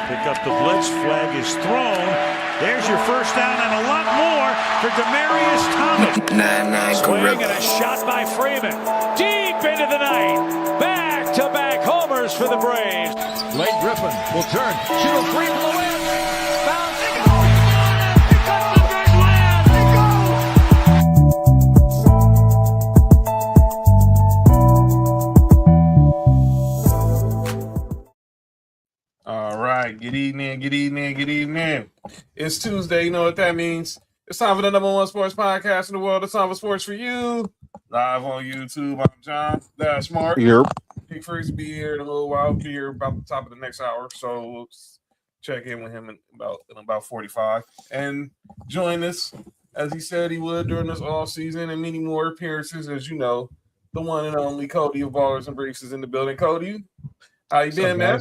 Pick up the blitz. Flag is thrown. There's your first down and a lot more for Demaryius Thomas. Swing and a shot by Freeman. Deep into the night. Back-to-back homers for the Braves. Blake Griffin will turn. Shoot a three for the win. Bounce. They go. They got the big land. They go. All right. Good evening. It's Tuesday. You know what that means. It's time for the number one sports podcast in the world. It's time for Sports for You. Live on YouTube. I'm John. That's Mark. Yep. Big Freeze will be here in a little while. Be here about the top of the next hour. So we'll check in with him in about 45. And join us, as he said he would during this all season and many more appearances. As you know, the one and only Cody of Ballers and Briefs is in the building. Cody, how you been, man?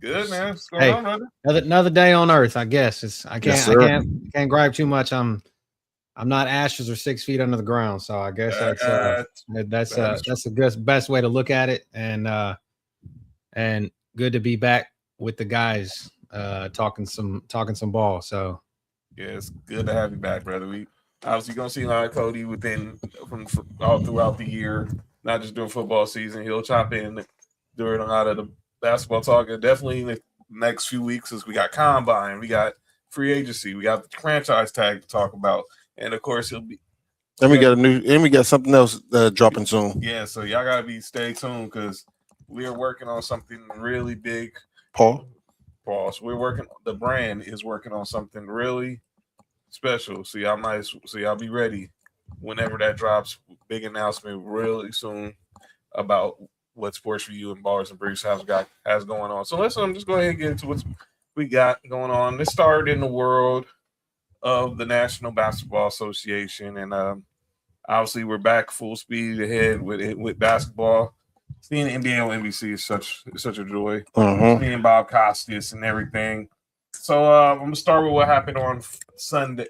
Good, man. What's going on, brother? Another day on Earth, I guess. I can't gripe too much. I'm not ashes or 6 feet under the ground, so I guess that's the best way to look at it. And good to be back with the guys, talking some ball. So yeah, it's good to have you back, brother. We obviously gonna see a lot of Cody from all throughout the year, not just during football season. He'll chop in during a lot of the basketball talk. And definitely in the next few weeks, as we got combine, we got free agency, we got the franchise tag to talk about. And of course, he'll be. And we got something else dropping soon. Yeah, so y'all gotta stay tuned because we are working on something really big. Pause. The brand is working on something really special. So y'all be ready whenever that drops. Big announcement really soon about what Sports for You and Ballers and Briefs has going on. So let's just go ahead and get into what we got going on. Let's start in the world of the National Basketball Association, and obviously we're back full speed ahead with basketball. Seeing NBA on NBC is such a joy. Seeing Bob Costas and everything. So I'm gonna start with what happened on Sunday.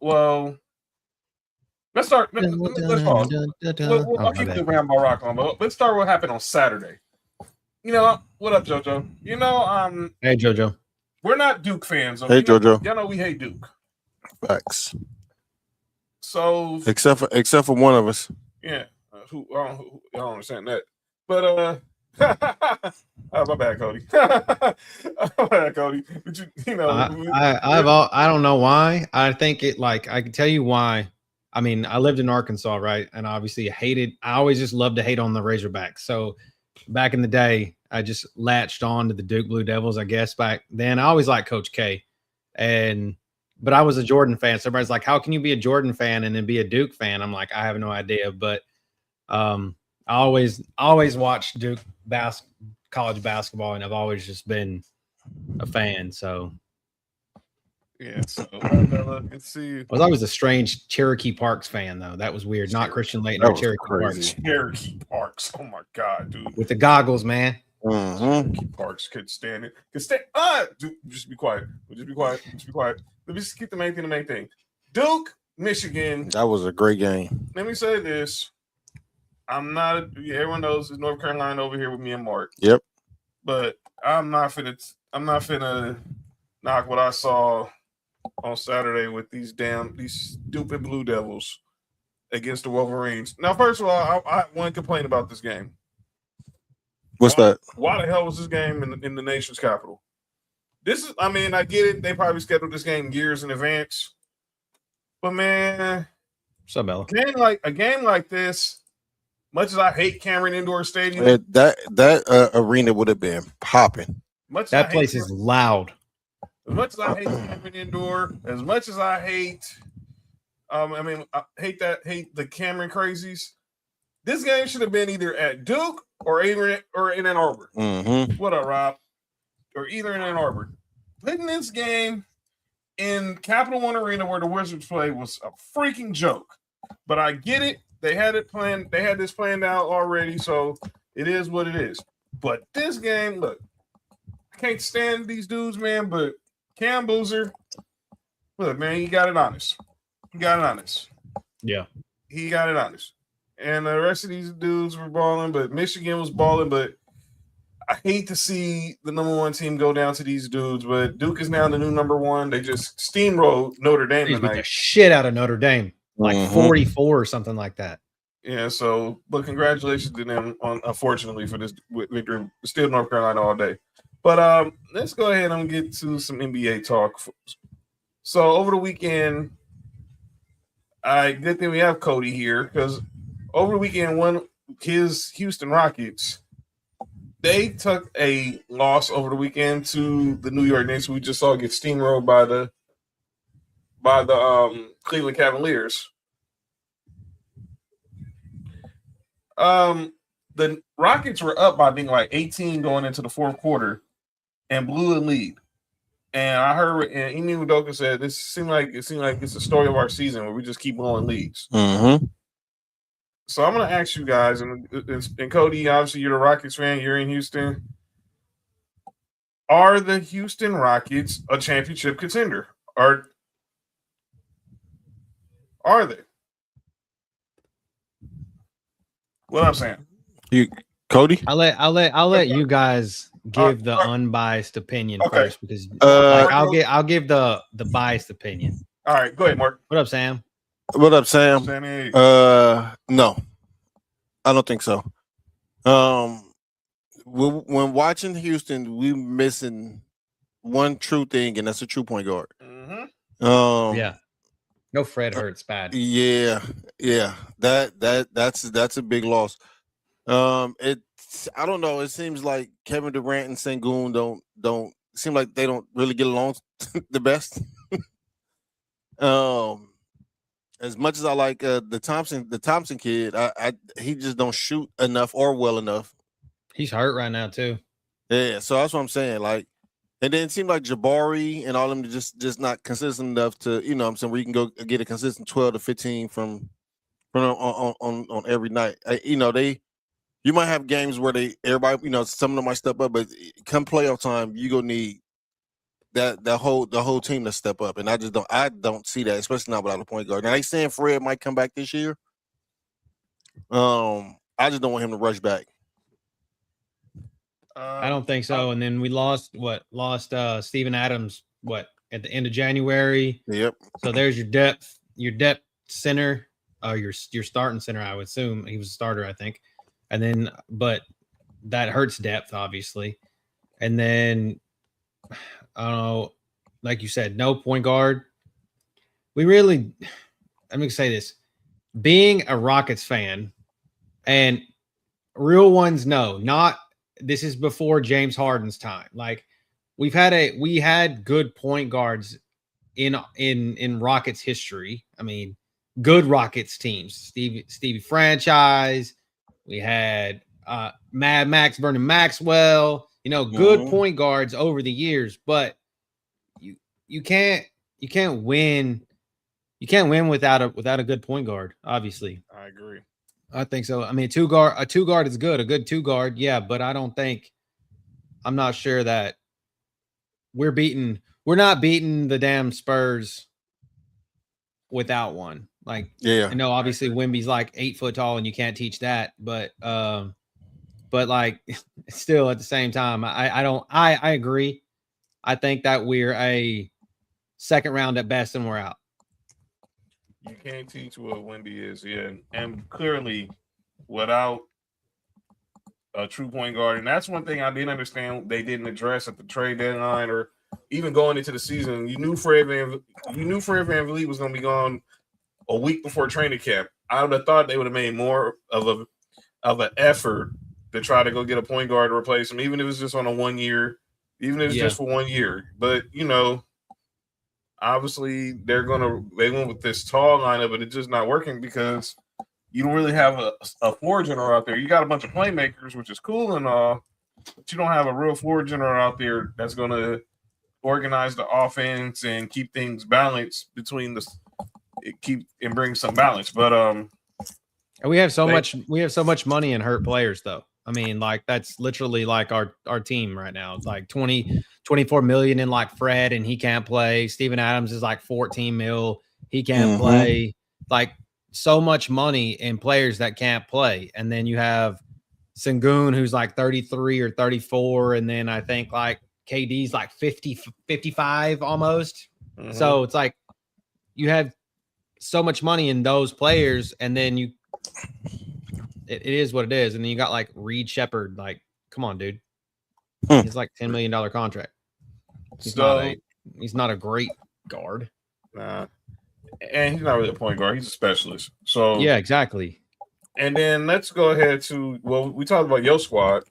Well, let's start. Let's pause. I'll keep the Rambo rock on, but let's start with what happened on Saturday. You know what up, JoJo? You know, hey JoJo. We're not Duke fans. Hey JoJo. Y'all know we hate Duke. Facts. So except for one of us. Yeah. I don't understand that. But my bad, Cody. My bad, Cody. But I don't know why. I think I can tell you why. I mean, I lived in Arkansas, right? And obviously I always just loved to hate on the Razorbacks. So back in the day, I just latched on to the Duke Blue Devils, I guess, back then. I always liked Coach K. But I was a Jordan fan. So everybody's like, how can you be a Jordan fan and then be a Duke fan? I'm like, I have no idea. But I always watched Duke college basketball, and I've always just been a fan. So yeah, so let's see. I was always a strange Cherokee Parks fan, though. That was weird. Not Christian Laettner or Cherokee Parks. Cherokee Parks. Oh my God, dude. With the goggles, man. Cherokee Parks could stand it. Dude, just be quiet. Just be quiet. Let me just keep the main thing. Duke, Michigan. That was a great game. Let me say this. Everyone knows it's North Carolina over here with me and Mark. Yep. But I'm not finna knock what I saw on Saturday with these stupid Blue Devils against the Wolverines. Now, first of all, I want to complain about this game. What's that? Why the hell was this game in the nation's capital? I get it. They probably scheduled this game years in advance. But man, what's up, Bella? A game like this, much as I hate Cameron Indoor Stadium, that arena would have been popping. That place is loud. As much as I hate Cameron Indoor, as much as I hate, I hate the Cameron crazies. This game should have been either at Duke or in Ann Arbor. What up, Rob? Or either in Ann Arbor. Putting this game in Capital One Arena where the Wizards play was a freaking joke. But I get it. They had it planned. They had this planned out already, so it is what it is. But this game, look, I can't stand these dudes, man. But Cam Boozer, look, man, he got it honest. Yeah, he got it honest. And the rest of these dudes were balling, but Michigan was balling. But I hate to see the number 1 team go down to these dudes, but Duke is now the new number 1. They just steamrolled Notre Dame They beat the tonight. shit out of Notre Dame, like 44 or something like that. Yeah, so but congratulations to them on unfortunately for this victory. Still North Carolina all day. But let's go ahead and get to some NBA talk. So over the weekend, good thing we have Cody here because over the weekend, his Houston Rockets, they took a loss over the weekend to the New York Knicks. We just saw get steamrolled by the Cleveland Cavaliers. The Rockets were up by being like 18 going into the fourth quarter and blew a lead. And I heard Emi Udoka said it seemed like it's a story of our season where we just keep blowing leads. Mm-hmm. So I'm gonna ask you guys, and Cody, obviously you're the Rockets fan, you're in Houston. Are the Houston Rockets a championship contender? Or are they? What I'm saying. Cody? I'll let you guys give the unbiased opinion first because I'll give the biased opinion. All right, go ahead, Mark. What up, Sam? What up, Sam? Sammy. No, I don't think so. When watching Houston, we missing one true thing, and that's a true point guard. Mm-hmm. Yeah. No, Fred hurts bad. Yeah. That's a big loss. I don't know. It seems like Kevin Durant and Sengun don't seem like they don't really get along the best. As much as I like the Thompson kid, he just don't shoot enough or well enough. He's hurt right now too. Yeah, so that's what I'm saying. Like, and then it seemed like Jabari and all of them just not consistent enough to, you know what I'm saying, where you can go get a consistent 12 to 15 from on every night. You might have games where everybody, some of them might step up, but come playoff time, you gonna need the whole team to step up. And I don't see that, especially not without a point guard. Now they saying Fred might come back this year. I just don't want him to rush back. I don't think so. And then we lost Steven Adams at the end of January. Yep. So there's your depth center, your starting center. I would assume he was a starter, I think. And then, but that hurts depth, obviously. And then, I don't know, like you said, no point guard. Let me say this: being a Rockets fan, and real ones know, not. This is before James Harden's time. Like we had good point guards in Rockets history. I mean, good Rockets teams. Stevie Franchise. We had Mad Max, Vernon Maxwell. Good point guards over the years. But you can't win. You can't win without a good point guard. Obviously, I agree. I think so. I mean, a two guard is good. A good two guard, yeah, but I'm not sure that we're not beating the damn Spurs without one. Like, yeah, I know obviously Wemby's like 8 foot tall and you can't teach that, but like still at the same time, I agree. I think that we're a second round at best and we're out. You can't teach what Wemby is, yeah. And clearly, without a true point guard, and that's one thing I didn't understand they didn't address at the trade deadline or even going into the season. You knew Fred VanVleet was going to be gone a week before training camp. I would have thought they would have made more of an effort to try to go get a point guard to replace him, even if it's just on a 1 year, even if it's just for 1 year. But obviously, they went with this tall lineup, but it's just not working because you don't really have a floor general out there. You got a bunch of playmakers, which is cool and all, but you don't have a real floor general out there that's going to organize the offense and keep things balanced and bring some balance. But and we have so much money in hurt players, though. I mean, like that's literally like our team right now. It's like 24 million in like Fred and he can't play. Steven Adams is like 14 mil. He can't play. Like so much money in players that can't play. And then you have Sengun, who's like 33 or 34, and then I think like KD's like 50, 55 almost. Mm-hmm. So it's like you have so much money in those players, and then it is what it is. And then you got like Reed Shepherd. Like, come on, dude. He's like $10 million contract. He's not a great guard. Nah. And he's not really a point guard. He's a specialist. So yeah, exactly. And then let's go ahead to we talked about your squad.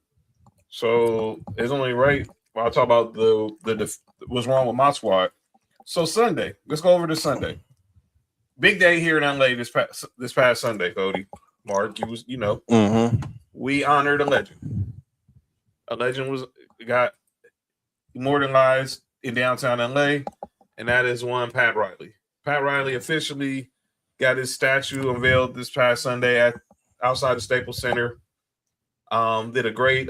So it's only right. I'll talk about the what's wrong with my squad. So Sunday, let's go over to Sunday. Big day here in LA this past Sunday, Cody. Mark, we honored a legend. A legend got immortalized in downtown LA, and that is one Pat Riley. Pat Riley officially got his statue unveiled this past Sunday outside the Staples Center. Did a great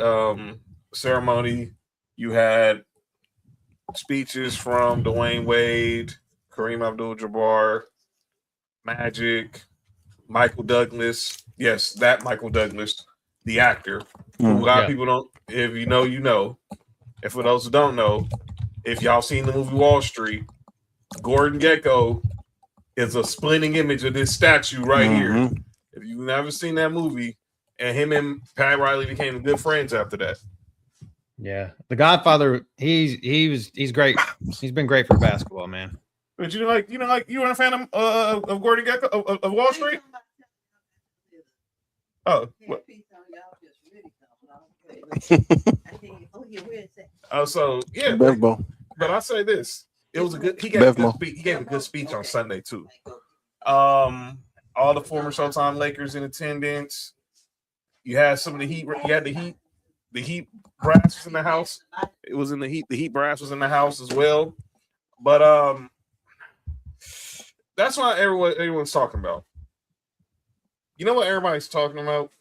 ceremony. You had speeches from Dwayne Wade, Kareem Abdul-Jabbar, Magic, Michael Douglas. Yes, that Michael Douglas, the actor. A lot of people don't. If you know, you know. And for those who don't know, if y'all seen the movie Wall Street, Gordon Gekko is a splitting image of this statue right here. If you've never seen that movie, and him and Pat Riley became good friends after that. Yeah, The Godfather. He's great. He's been great for basketball, man. But you weren't a fan of Gordon Gekko of Wall Street? Oh, what? So yeah, but I say this: it was a good. He gave a good speech on Sunday too. All the former Showtime Lakers in attendance. You had some of the Heat. You had the Heat brass was in the house. It was in the Heat. The Heat brass was in the house as well. But that's what everyone's talking about. You know what everybody's talking about?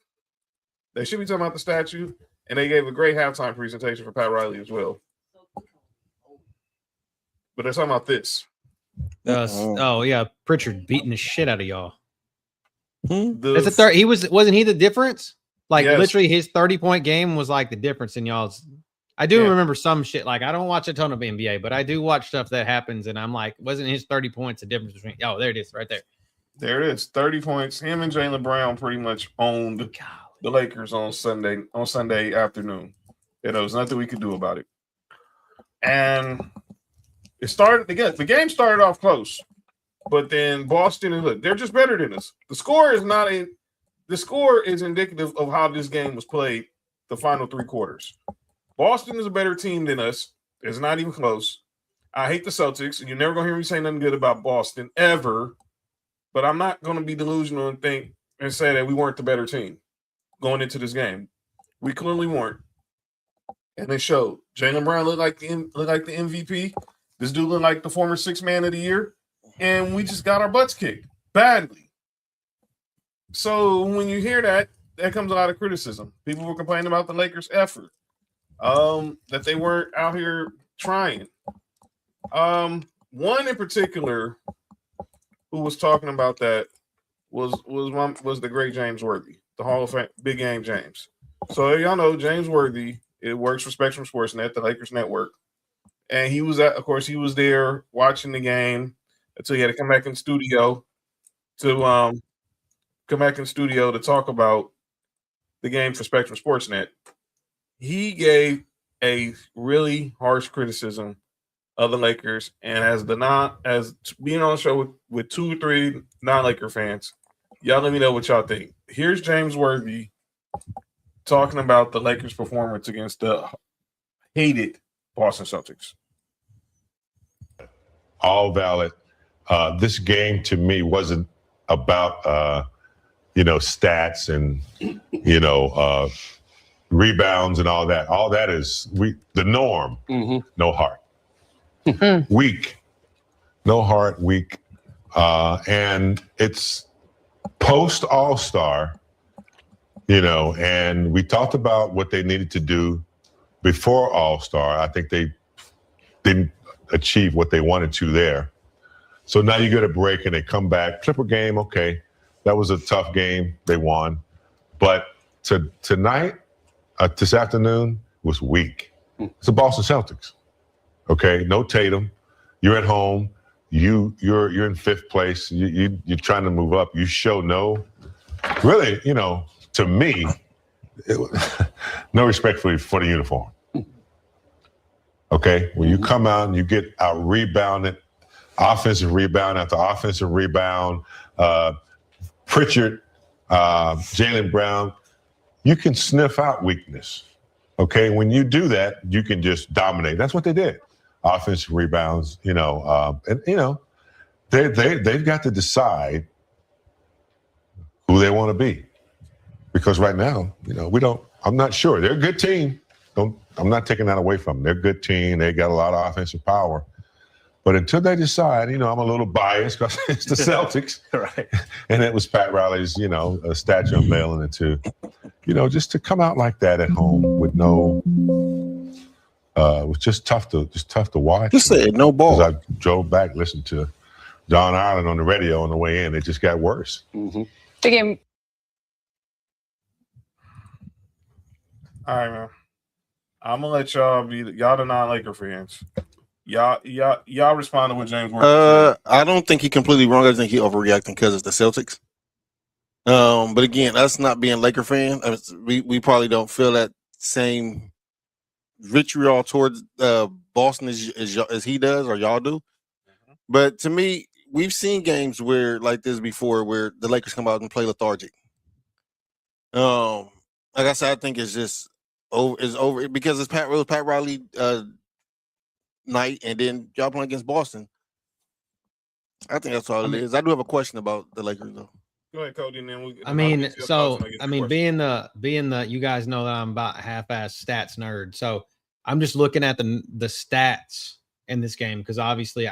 They should be talking about the statue, and they gave a great halftime presentation for Pat Riley as well. But they're talking about this. Oh yeah, Pritchard beating the shit out of y'all. That's a third. Wasn't he the difference? Like yes. Literally, his 30-point game was like the difference in y'all's. I do remember some shit. Like I don't watch a ton of NBA, but I do watch stuff that happens, and I'm like, wasn't his 30 points the difference between? Oh, there it is, right there. There it is, 30 points. Him and Jaylen Brown pretty much owned the Lakers on Sunday afternoon. There was nothing we could do about it. And it started the game started off close, but then Boston, look, they're just better than us. The score is indicative of how this game was played the final three quarters. Boston is a better team than us. It's not even close. I hate the Celtics, and you're never gonna hear me say nothing good about Boston ever. But I'm not gonna be delusional and say that we weren't the better team going into this game. We clearly weren't, and they showed. Jaylen Brown looked like the MVP. This dude looked like the former Sixth Man of the Year, and we just got our butts kicked badly. So when you hear that comes a lot of criticism. People were complaining about the Lakers' effort, that they weren't out here trying. One in particular who was talking about that was the great James Worthy, the Hall of Fame, Big Game James. So y'all know James Worthy. It works for Spectrum Sportsnet, the Lakers network, and he was there watching the game until he had to come back in studio to talk about the game for Spectrum Sportsnet. He gave a really harsh criticism of the Lakers, and as being on the show with 2 or 3 non-Laker fans, y'all let me know what y'all think. Here's James Worthy talking about the Lakers' performance against the hated Boston Celtics. All valid. This game to me wasn't about stats and rebounds and all that. All that is the norm. Mm-hmm. No heart. Weak. No heart, weak. And it's post All-Star, and we talked about what they needed to do before All-Star. I think they didn't achieve what they wanted to there. So now you get a break and they come back. Triple game, okay. That was a tough game. They won. But tonight, this afternoon was weak. It's the Boston Celtics. Okay, no Tatum. You're at home. You're in fifth place. You're trying to move up. You show really, to me, no respect for the uniform. Okay, when you come out and you get out rebounded, offensive rebound after offensive rebound, Pritchard, Jaylen Brown, you can sniff out weakness. Okay, when you do that, you can just dominate. That's what they did. Offensive rebounds, they've got to decide who they want to be, because right now, we don't. I'm not sure. They're a good team. I'm not taking that away from them. They're a good team. They got a lot of offensive power. But until they decide, I'm a little biased because it's the Celtics. Right. And it was Pat Riley's, a statue unveiling it too. Just to come out like that at home with no, it was just tough to watch. Just said no ball. Because I drove back, listened to John Ireland on the radio on the way in. It just got worse. The game. All right, man. I'm gonna let y'all the non-Laker fans. Y'all respond to what James Worthy said. I don't think he completely wrong. I think he overreacting because it's the Celtics. But again, us not being Laker fans, we probably don't feel that same vitriol towards Boston as he does or y'all do. But to me, we've seen games where like this before, where the Lakers come out and play lethargic. Like I said, I think it's just over because it's Pat Riley night, and then y'all playing against Boston. I think that's all it is. I do have a question about the Lakers though. Go ahead, Cody. And then being the you guys know that I'm about half-ass stats nerd, so I'm just looking at the stats in this game because obviously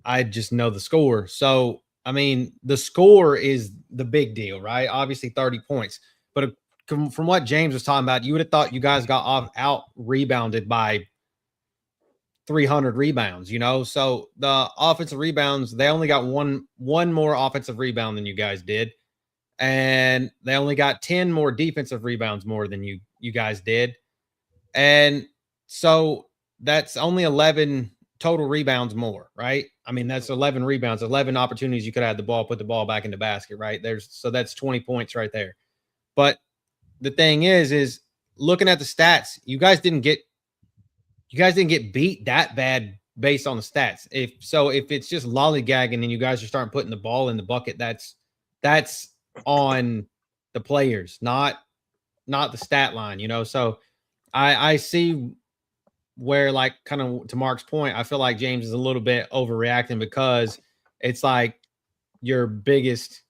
I just know the score. So the score is the big deal, right? Obviously 30 points, but from what James was talking about, you would have thought you guys got out rebounded by 300 rebounds, so the offensive rebounds, they only got one more offensive rebound than you guys did, and they only got 10 more defensive rebounds more than you guys did, and so that's only 11 total rebounds more, right? That's 11 rebounds, 11 opportunities you could have the ball, put the ball back in the basket, right? So that's 20 points right there. But the thing is looking at the stats, you guys didn't get beat that bad based on the stats. If it's just lollygagging and you guys are starting putting the ball in the bucket, that's on the players, not the stat line, So I see where, like, kind of to Mark's point, I feel like James is a little bit overreacting because it's like your biggest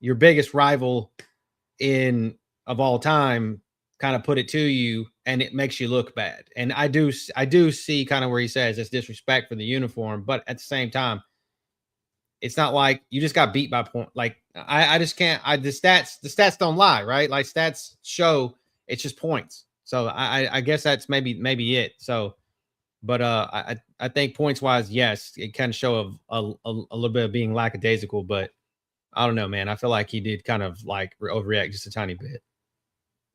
rival of all time kind of put it to you, and it makes you look bad. And I do see kind of where he says it's disrespect for the uniform, but at the same time, it's not like you just got beat by point. Like I just can't. The stats don't lie, right? Like stats show it's just points. So I guess that's maybe it. So, but I think points wise, yes, it can show a little bit of being lackadaisical, but I don't know, man. I feel like he did kind of like overreact just a tiny bit.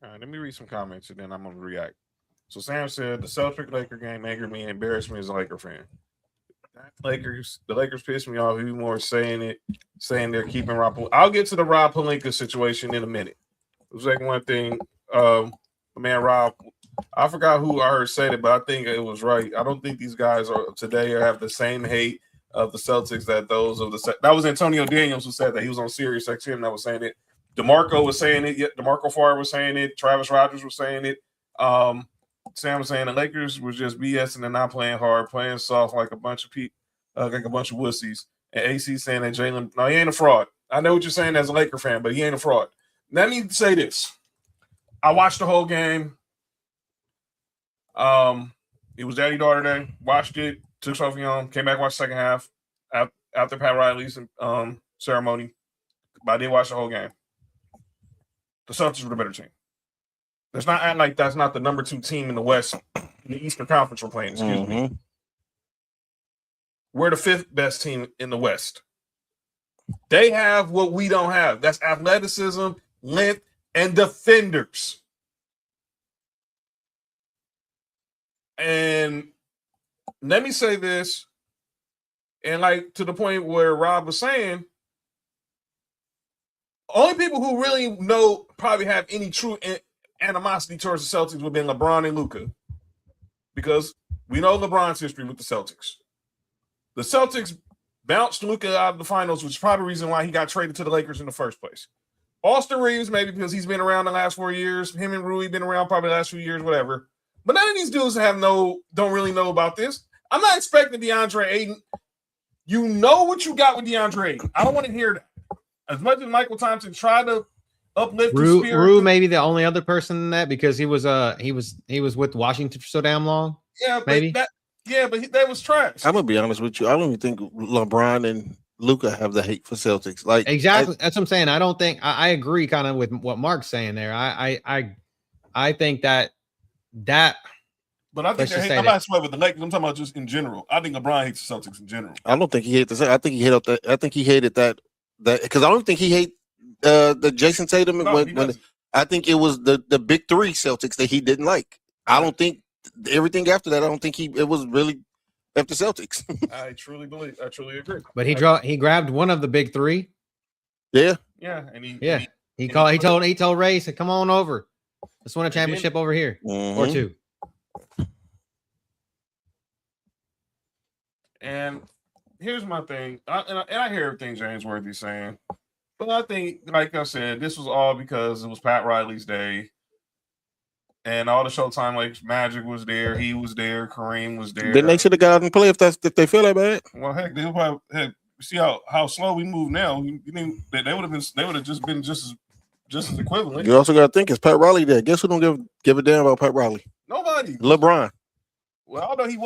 All right, let me read some comments and then I'm going to react. So Sam said, the Celtic-Laker game angered me and embarrassed me as a Laker fan. The Lakers pissed me off even more saying they're keeping Rob. I'll get to the Rob Pelinka situation in a minute. It was like one thing, man, Rob, I forgot who I heard say it, but I think it was right. I don't think these guys have the same hate of the Celtics that those of that was Antonio Daniels who said that. He was on Sirius XM that was saying it. DeMarco was saying it. DeMarco Farr was saying it. Travis Rogers was saying it. Sam was saying the Lakers were just BSing and not playing hard, playing soft like a bunch of wussies. And AC saying that Jaylen, no, he ain't a fraud. I know what you're saying as a Laker fan, but he ain't a fraud. Let me say this. I watched the whole game. It was Daddy-Daughter Day. Watched it, took Sophie home, came back, watched the second half after Pat Riley's ceremony. But I did watch the whole game. The Celtics were the better team. Let's not act like that's not the number 2 team in the West, in the Eastern Conference we're playing, excuse me. We're the 5th best team in the West. They have what we don't have. That's athleticism, length, and defenders. And let me say this, and like to the point where Rob was saying, only people who really know probably have any true animosity towards the Celtics would be LeBron and Luka, because we know LeBron's history with the Celtics. The Celtics bounced Luka out of the finals, which is probably the reason why he got traded to the Lakers in the first place. Austin Reeves, maybe because he's been around the last 4 years. Him and Rui been around probably the last few years, whatever. But none of these dudes don't really know about this. I'm not expecting DeAndre Ayton. You know what you got with DeAndre Ayton. I don't want to hear that. As much as Michael Thompson tried to uplift his spirit, Rue may be the only other person in that, because he was with Washington for so damn long. Yeah, but maybe. That was trash. I'm gonna be honest with you. I don't even think LeBron and Luka have the hate for Celtics. Like exactly, that's what I'm saying. I don't think I agree kind of with what Mark's saying there. I think that. But I think I'm not sweating with the Lakers. I'm talking about just in general. I think LeBron hates the Celtics in general. I don't think he hates the. I think he hated that because I don't think he hate the Jason Tatum when I think it was the big three Celtics that he didn't like. I don't think everything after that. I don't think it was really after Celtics. I truly agree. But he grabbed one of the big three. Yeah, and he told Ray, said, "Come on over. Let's win a championship over here or two." And here's my thing, and I hear everything James Worthy's saying, but I think, like I said, this was all because it was Pat Riley's day, and all the Showtime Lakers Magic was there, he was there, Kareem was there. Then they should have got out and play if they feel that bad. Well, heck, they'll probably see how slow we move now. You think they would have just been just as equivalent. You also got to think, it's Pat Riley there. Guess who don't give a damn about Pat Riley? Nobody. LeBron. Well, although he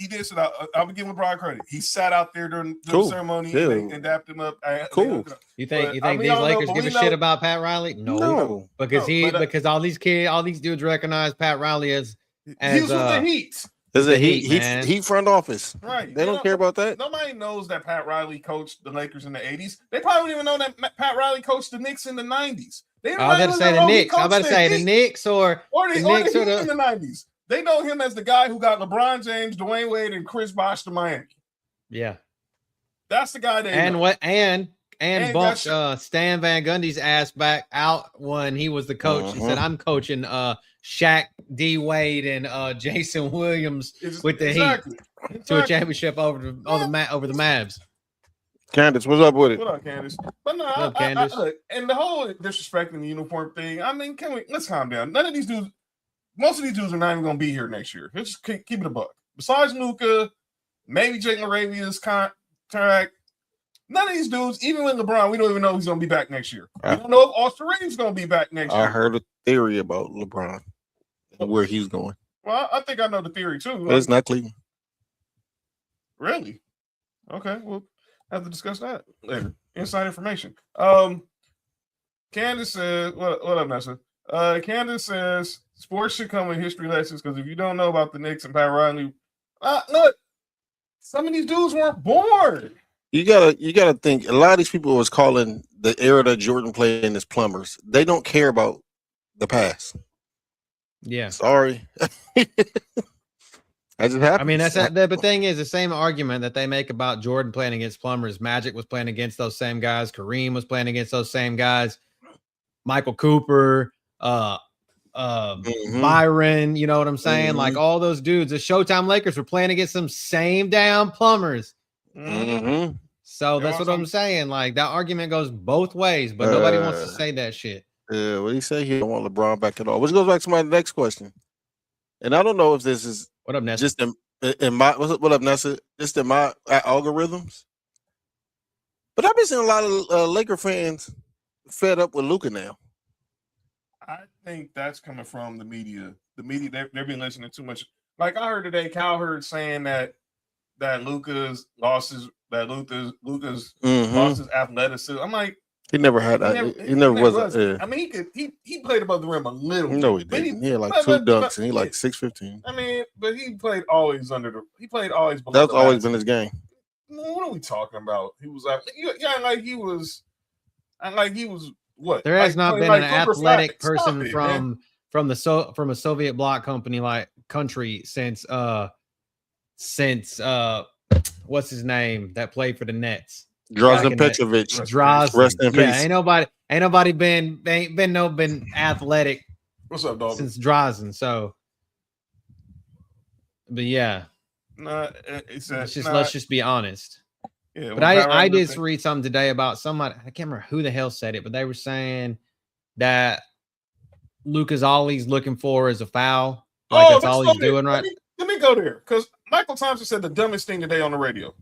did sit out, I would give LeBron credit. He sat out there during the ceremony and dapped him up. Cool. You think these Lakers give a shit about Pat Riley? No. Because all these dudes recognize Pat Riley as he was with the Heat. There's a Heat front office. Right. They don't care about that. Nobody knows that Pat Riley coached the Lakers in the 80s. They probably don't even know that Pat Riley coached the Knicks in the 90s. I was about to say the Knicks. I was about to say the Knicks or the Knicks in the 90s. They know him as the guy who got LeBron James, Dwayne Wade, and Chris Bosh to Miami. Yeah, that's the guy. And bumped Stan Van Gundy's ass back out when he was the coach. He said, "I'm coaching Shaq, D Wade, and Jason Williams with the Heat to a championship over the Mavs." Candace, what's up with it? What up, Candace? But no, Candace. And the whole disrespecting the uniform thing. I mean, let's calm down. None of these dudes. Most of these dudes are not even going to be here next year. Let's just keep it a buck. Besides Luka, maybe Jake Laravia's contract. None of these dudes, even with LeBron, we don't even know who's going to be back next year. We don't know if Austin Reeves is going to be back next year. I heard a theory about LeBron and where he's going. Well, I think I know the theory too. But it's not Cleveland. Really? Okay, we'll have to discuss that later. Inside information. Candace says, what up, Nessa? Candace says, sports should come with history lessons because if you don't know about the Knicks and Pat Riley, look, some of these dudes weren't born. You gotta think. A lot of these people was calling the era that Jordan played in as plumbers. They don't care about the past. Yeah, sorry. That just happened. I mean, the thing is the same argument that they make about Jordan playing against plumbers. Magic was playing against those same guys. Kareem was playing against those same guys. Michael Cooper. Byron, you know what I'm saying? Like all those dudes, the Showtime Lakers were playing against some same damn plumbers. So that's what I'm saying. Like that argument goes both ways, but nobody wants to say that shit. Yeah, what he say? He don't want LeBron back at all. Which goes back to my next question. And I don't know if this is what up, Nessa? Just in my what up, Nessa? Just in my algorithms. But I've been seeing a lot of Laker fans fed up with Luka now. I think that's coming from the media. The media, they've been listening too much. Like I heard today, Cowherd saying that Luka's lost his athleticism. I'm like, he never had that. He never was. I mean, he played above the rim a little. No, he didn't. He had like 2 dunks, and he like 6'15". I mean, but he played always below. That's always been his game. What are we talking about? He was like, like he was what? There has not been an athletic person from a Soviet bloc company like country since what's his name that played for the Nets? Drazen Petrovic. Drazen. Rest in peace. Ain't nobody been athletic. What's up, dog? Since Drazen. So, but yeah, let's just be honest. Yeah, but I did read something today about somebody. I can't remember who the hell said it, but they were saying that Lucas Ollie's looking for is a foul. Like that's all he's doing, right? Let me go there because Michael Thompson said the dumbest thing today on the radio.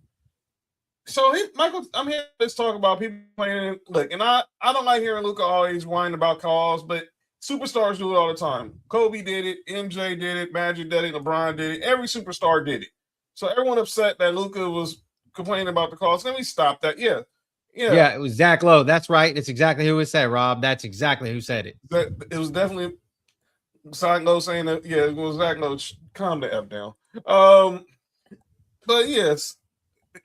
So I'm hearing this talk about people playing. Look, and I don't like hearing Luka always whining about calls, but superstars do it all the time. Kobe did it, MJ did it, Magic did it, LeBron did it. Every superstar did it. So everyone upset that Luka was complaining about the calls. Let me stop that. Yeah. It was Zach Lowe. That's right. That's exactly who it said, Rob. That's exactly who said it. It was definitely Zach Lowe saying that. Yeah, it was Zach Lowe. Calm the F down. But yes.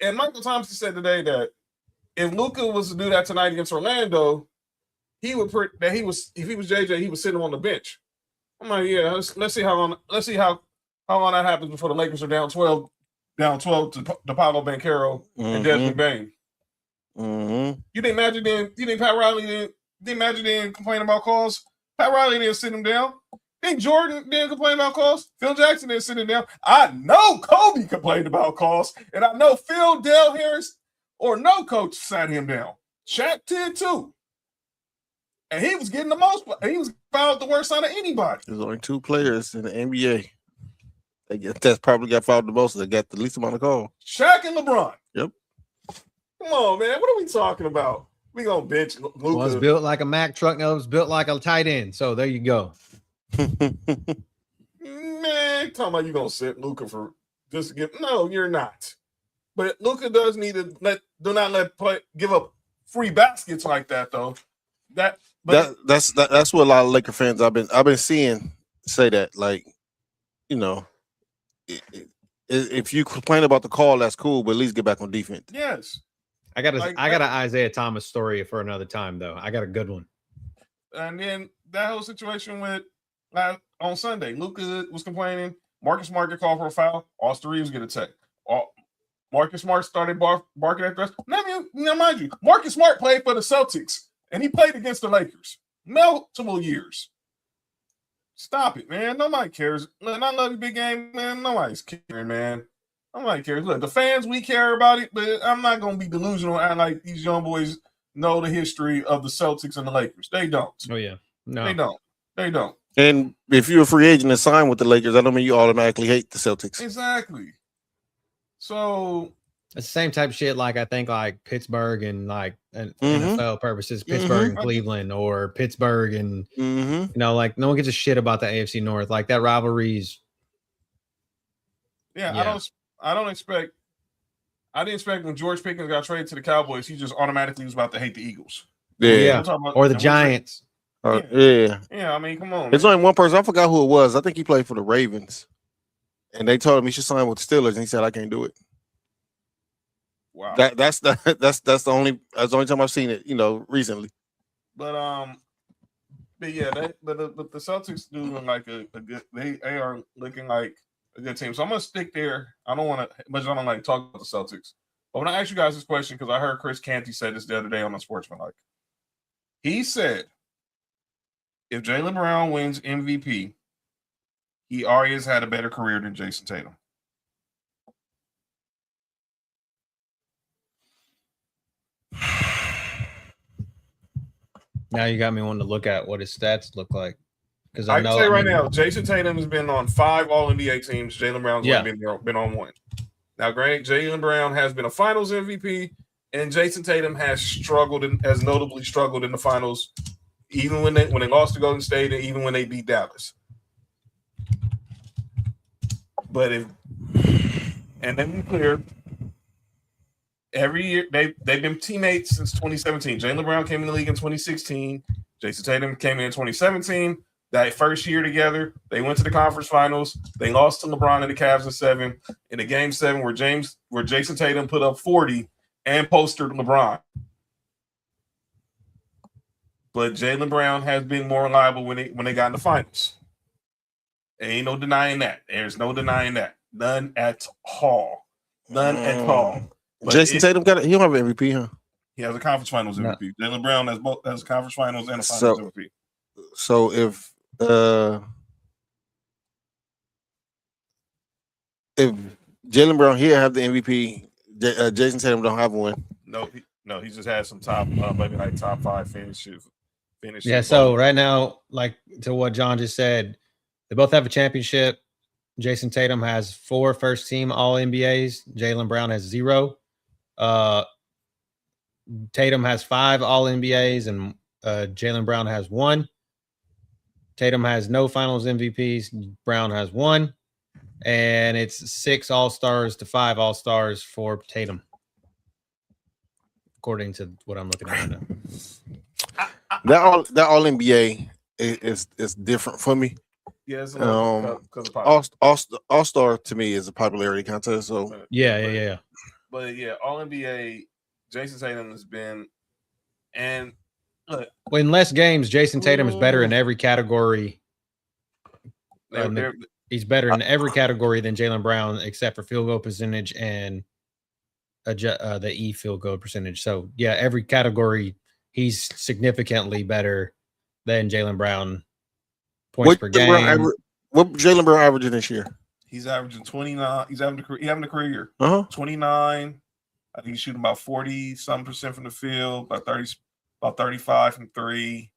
And Michael Thompson said today that if Luka was to do that tonight against Orlando, if he was JJ, he was sitting on the bench. I'm like, yeah, let's see how long that happens before the Lakers are down 12 to Paolo Banchero and Desmond Bain. Mm-hmm. You didn't Pat Riley didn't complain about calls? Pat Riley didn't sit him down. Think Jordan didn't complain about calls? Phil Jackson didn't sit him down. I know Kobe complained about calls, and I know Phil, Dale Harris, or no coach sat him down. Shaq did too. And he was getting the most. He was fouled the worst out of anybody. There's only 2 players in the NBA that's probably got fouled the most. That got the least amount of calls. Shaq and LeBron. Yep. Come on, man. What are we talking about? We gonna bench Luka. One's built like a Mack truck, and one's built like a tight end. So there you go. Man, talking about you gonna sit Luka for just to give? No, you're not. But Luka does need to give up free baskets like that though. That's what a lot of Laker fans I've been seeing say that, like, you know, if you complain about the call, that's cool, but at least get back on defense. Yes. I got an Isaiah Thomas story for another time though. I got a good one. And then that whole situation with on Sunday, Luka was complaining. Marcus Smart get called for a foul. Austin Reeves get a tech. Marcus Smart started barking at the rest. Mind you, Marcus Smart played for the Celtics, and he played against the Lakers multiple years. Stop it, man. Nobody cares. Look, I love you, big game, man. Nobody's caring, man. Nobody cares. Look, the fans, we care about it, but I'm not going to be delusional and like these young boys know the history of the Celtics and the Lakers. They don't. Oh, yeah. No. They don't. And if you're a free agent and sign with the Lakers, I don't mean you automatically hate the Celtics. Exactly. So it's the same type of shit. Like I think like Pittsburgh and like NFL purposes, Pittsburgh and Cleveland, or Pittsburgh and you know, like no one gives a shit about the AFC North. Like that rivalry's. Yeah. I didn't expect when George Pickens got traded to the Cowboys, he just automatically was about to hate the Eagles. Yeah. Or the Giants. Yeah, I mean, come on. There's only one person. I forgot who it was. I think he played for the Ravens. And they told him he should sign with the Steelers, and he said, "I can't do it." Wow. That's the only time I've seen it, you know, recently. But yeah, the Celtics do look like a good. They are looking like a good team. So I'm gonna stick there. I don't want to, much. I don't like talk about the Celtics. But when I ask you guys this question, because I heard Chris Canty say this the other day on the Sportsmanlike, he said, if Jaylen Brown wins MVP, he already has had a better career than Jason Tatum. Now you got me wanting to look at what his stats look like. Because I can say right now, Jason Tatum has been on 5 All-NBA teams. Jaylen Brown's only been on 1. Now, granted, Jaylen Brown has been a Finals MVP, and Jason Tatum has notably struggled in the Finals, even when they lost to Golden State and even when they beat Dallas. But and then be clear, every year they've been teammates since 2017. Jaylen Brown came in the league in 2016. Jason Tatum came in 2017. That first year together, they went to the conference finals. They lost to LeBron and the Cavs in 7. In the game 7, where Jason Tatum put up 40 and postered LeBron. But Jaylen Brown has been more reliable when they got in the finals. Ain't no denying that. There's no denying that. None at all. None at all. But Jason Tatum he don't have an MVP, huh? He has a conference finals MVP. Jaylen Brown has a conference finals and a So- finals MVP. So if Jaylen Brown here have the MVP, Jason Tatum don't have one. No, he just had some top, maybe like top 5 finishes. Yeah. So right now, like to what John just said, they both have a championship. Jason Tatum has 4 first-team All-NBAs. Jaylen Brown has 0. Tatum has 5 All-NBAs, and Jaylen Brown has 1. Tatum has no Finals MVPs. Brown has 1, and it's 6 All-Stars to 5 All-Stars for Tatum, according to what I'm looking at right now. That all NBA is different for me. Yeah, it's because All Star to me is a popularity contest. So Yeah. But yeah, All NBA, Jason Tatum has been, and look, Well, in less games, Jason Tatum is better in every category. He's better in every category than Jaylen Brown, except for field goal percentage and the field goal percentage. So yeah, every category he's significantly better than Jaylen Brown. Points per game. What Jaylen Brown averaging this year? He's averaging 29. He's having a career year. 29. I think he's shooting about 40% from the field, about 35 from 3.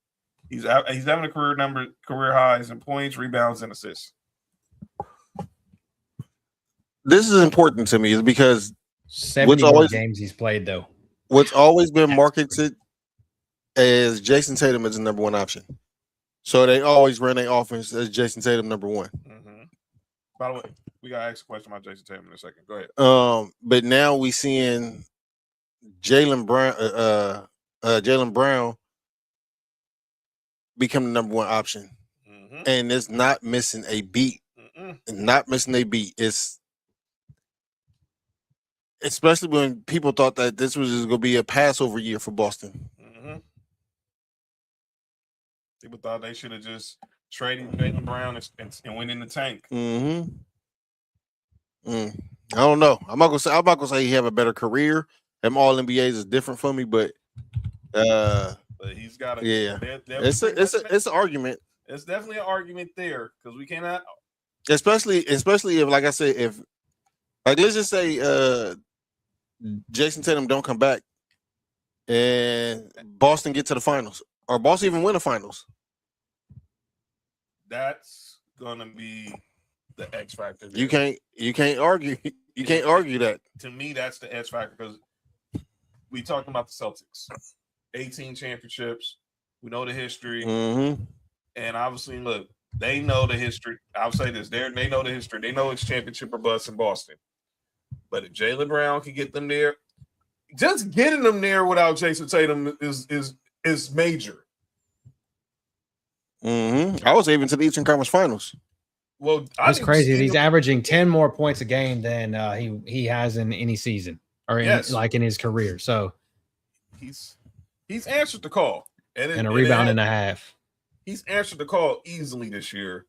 He's having a career highs in points, rebounds, and assists. This is important to me is because 71 games he's played though. What's always been marketed as Jason Tatum as the number 1 option. So they always run their offense as Jason Tatum number 1. Mm-hmm. By the way, we gotta ask a question about Jason Tatum in a second. Go ahead. But now we seeing Jaylen Brown become the number 1 option, and it's not missing a beat. Not missing a beat. It's especially when people thought that this was just going to be a Passover year for Boston. People thought they should have just traded Jaylen Brown and went in the tank. I don't know. I'm not gonna say he have a better career. Them All NBAs is different for me, but he's got a it's an argument. It's definitely an argument there because we cannot, especially if, like I said, if like let's just say Jason Tatum don't come back and Boston get to the finals, or Boston even win the finals. That's gonna be the X factor. You can't argue. You can't argue that. To me, that's the X factor because we talking about the Celtics, 18 championships. We know the history, and obviously, look, they know the history. I'll say this: they know the history. They know it's championship or bust in Boston. But if Jaylen Brown can get them there, just getting them there without Jason Tatum is major. I was even to the Eastern Conference Finals. Well, that's crazy. He's averaging 10 more points a game than he has in any season or in his career. So he's answered the call and a rebound and a half. He's answered the call easily this year,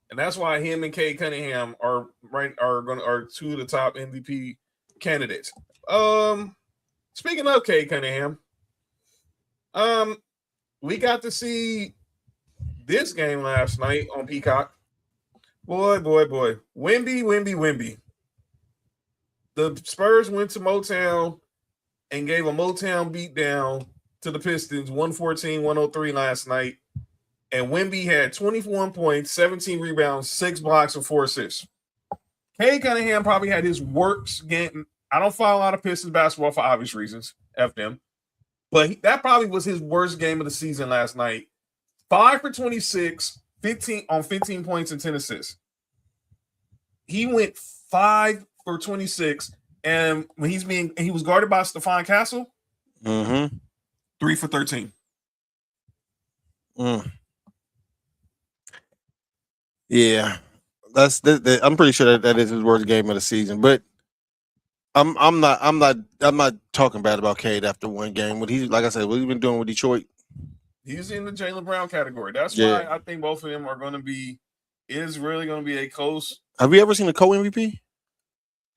and that's why him and Cade Cunningham are 2 of the top MVP candidates. Speaking of Cade Cunningham, we got to see this game last night on Peacock. Boy. Wemby. The Spurs went to Motown and gave a Motown beatdown to the Pistons, 114-103 last night. And Wemby had 21 points, 17 rebounds, 6 blocks, and 4 assists. Cade Cunningham probably had his worst game. I don't follow a lot of Pistons basketball for obvious reasons. F them. But that probably was his worst game of the season last night. 5 for 26, 15 points and 10 assists. He went 5 for 26, and when he was guarded by Stephon Castle, 3 for 13. Yeah, I'm pretty sure that is his worst game of the season. But I'm not talking bad about Cade after one game. What he's been doing with Detroit. He's in the Jaylen Brown category. That's why I think both of them are going to be is really going to be a close. Have you ever seen a co-MVP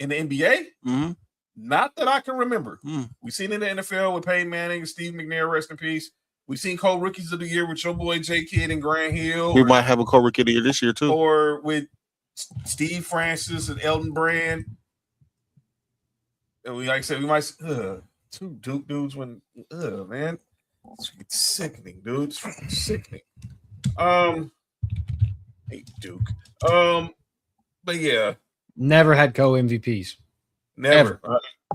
in the NBA? Mm-hmm. Not that I can remember. Mm. We've seen it in the NFL with Peyton Manning and Steve McNair, rest in peace. We've seen co-rookies of the year with your boy J. Kidd and Grant Hill. We might have a co-rookie of the year this year too. Or with Steve Francis and Elton Brand. And like I said, we might two Duke dudes when man. It's sickening, dude. It's sickening. Hey Duke. But yeah. Never had co-MVPs. Never.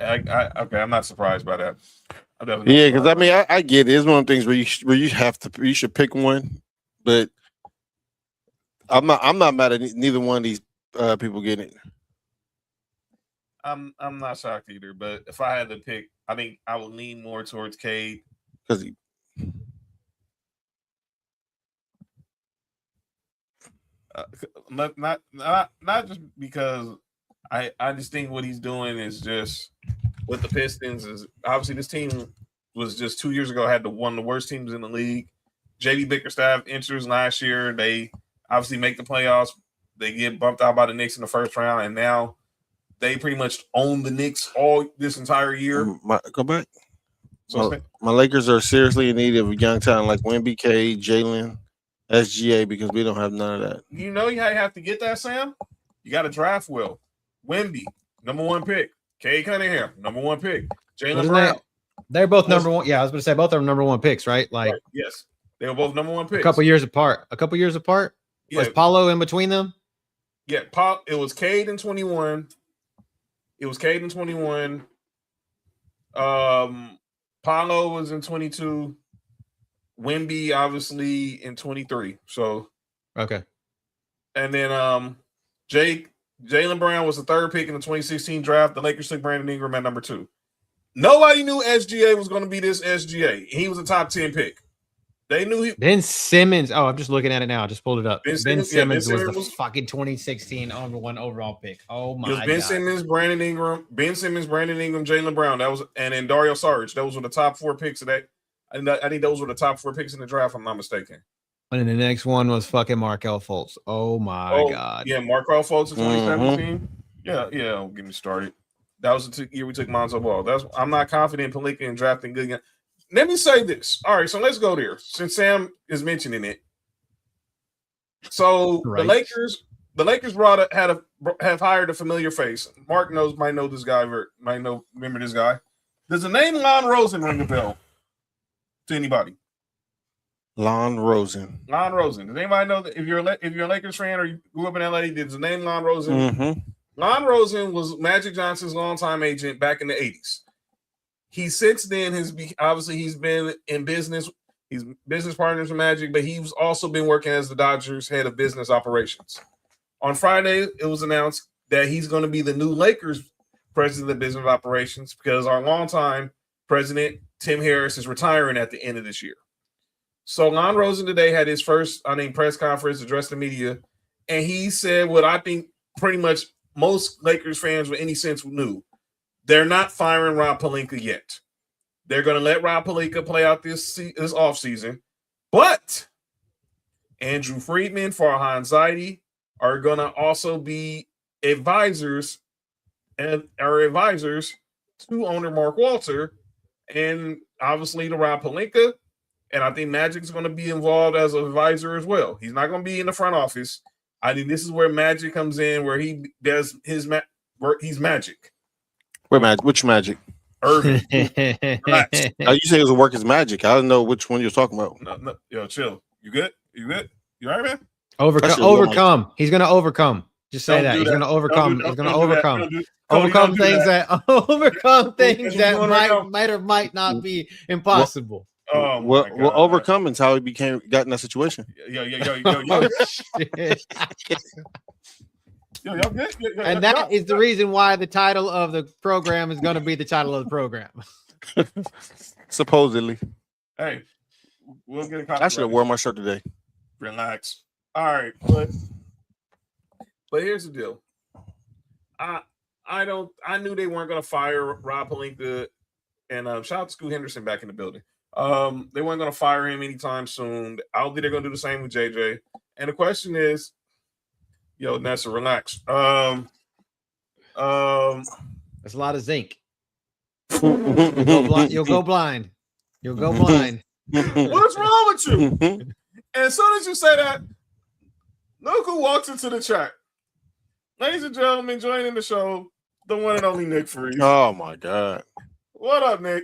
Okay, I'm not surprised by that. Yeah, because I mean, I get it. It's one of the things where you should pick one, but I'm not mad at neither one of these people getting it. I'm not shocked either, but if I had to pick, I think I would lean more towards Cade because he. Not just because I just think what he's doing is just with the Pistons is obviously this team was just 2 years ago had one of the worst teams in the league. JD Bickerstaff enters last year. They obviously make the playoffs. They get bumped out by the Knicks in the first round, and now they pretty much own the Knicks all this entire year. Go back. My Lakers are seriously in need of a young talent like Wemby, K, Jalen, SGA, because we don't have none of that. You know how you have to get that, Sam? You got to draft well. Wemby, number 1 pick. K. Cunningham, number 1 pick. Jalen Brown. They're both number 1. Yeah, I was going to say both are number 1 picks, right? Like, right. Yes, they were both number 1 picks. A couple years apart. Yeah. Was Paulo in between them? Yeah, it was Cade in 21. Paulo was in 22. Wemby obviously in 23. So okay. And then Jalen Brown was the 3rd pick in the 2016 draft. The Lakers took Brandon Ingram at number 2. Nobody knew SGA was going to be this SGA. He was a top 10 pick. They knew Ben Simmons. Oh, I'm just looking at it now. I just pulled it up. Ben Simmons was the fucking 2016 #1 overall pick. Oh my god. Ben Simmons, Brandon Ingram, Jalen Brown. That was, and then Dario Saric. Those were the top 4 picks of that. I think those were the top 4 picks in the draft, if I'm not mistaken. And then the next one was fucking Markelle Fultz. Oh my god. Yeah, Markelle Fultz in 2017. Yeah, don't get me started. That was the year we took Lonzo Ball. I'm not confident in Pelinka in drafting good guys. Let me say this. All right, so let's go there. Since Sam is mentioning it. So right. the Lakers have hired a familiar face. Mark might know this guy, remember this guy. Does the name Lon Rosen ring a bell to anybody? Lon Rosen. Does anybody know that if you're a Lakers fan or you grew up in LA, does the name Lon Rosen? Mm-hmm. Lon Rosen was Magic Johnson's longtime agent back in the 80s. He since then he's been in business. He's business partners with Magic, but he's also been working as the Dodgers head of business operations. On Friday, it was announced that he's going to be the new Lakers president of business operations because our longtime president, Tim Harris, is retiring at the end of this year. So Lon Rosen today had his first, press conference, addressed the media, and he said what I think pretty much most Lakers fans with any sense knew. They're not firing Rob Pelinka yet. They're going to let Rob Pelinka play out this offseason. But Andrew Friedman, Farhan Zaidi are going to also be advisors to owner Mark Walter and obviously to Rob Pelinka. And I think Magic's going to be involved as an advisor as well. He's not going to be in the front office. I think this is where Magic comes in, where he does he's Magic. Which Magic? Irving. You say it was a work as Magic. I don't know which one you're talking about. No, yo, chill. You good? You all right, man? Overcome. He's going to overcome. Just say that. He's going to overcome. He's going to overcome. Overcome things that might or might not be impossible. Well, overcoming is how he got in that situation. Yo. Y'all good? And that is the reason why the title of the program is going to be the title of the program. Supposedly. Hey, we'll get a copy. I should have worn my shirt today. Relax. All right, but here's the deal. I knew they weren't going to fire Rob Pelinka, and shout out to Scoot Henderson back in the building. They weren't going to fire him anytime soon. I don't think they're going to do the same with JJ. And the question is, Yo, Nessa, relax. That's a lot of zinc. You'll go blind. You'll go blind. What's wrong with you? And as soon as you say that, look who walks into the chat. Ladies and gentlemen, joining the show, the one and only Nick Freeze. Oh my God. What up, Nick?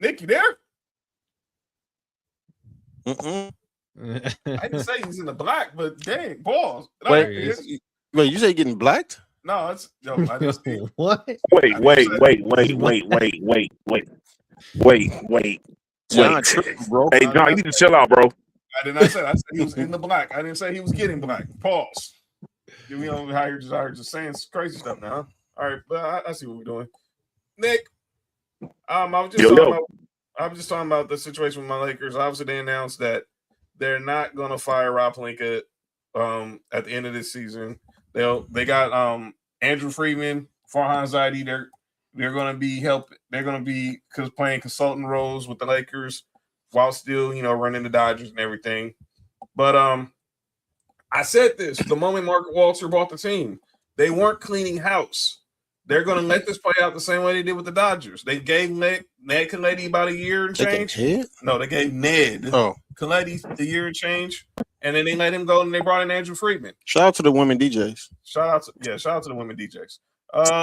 Nick, you there? Mm-mm. I didn't say he's in the black, but dang, balls. Wait, you say getting blacked? No, it's I just What? Wait. John tripping, bro. Hey, John, you need to chill out, bro. I did not say that. I said he was in the black. I didn't say he was getting black. Pause. We don't how you're just saying crazy stuff now. All right, but I see what we're doing. Nick, I was just talking about the situation with my Lakers. Obviously, they announced that they're not going to fire Rob Pelinka at the end of this season. They got Andrew Friedman, Farhan Zaidi. They're going to be They're going to be playing consultant roles with the Lakers while still running the Dodgers and everything. But I said this the moment Mark Walter bought the team. They weren't cleaning house. They're going to let this play out the same way they did with the Dodgers. They gave Ned Colletti about a year and change. No, they gave Ned Colletti a year and change, and then they let him go and they brought in Andrew Friedman. Shout out to the women DJs. Shout out to the women DJs.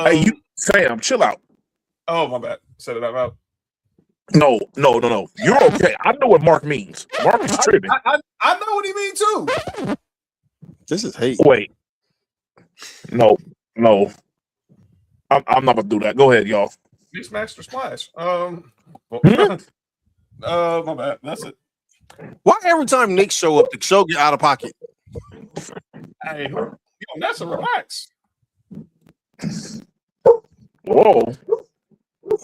Hey, Sam, chill out. Oh, my bad. Said it out loud. No. You're okay. I know what Mark means. Mark is tripping. I know what he means too. This is hate. Wait. No. I'm not gonna do that. Go ahead, y'all. Mixed Master Splash. My bad. That's it. Why every time Nick show up, the show get out of pocket? Hey, that's a relax. Whoa.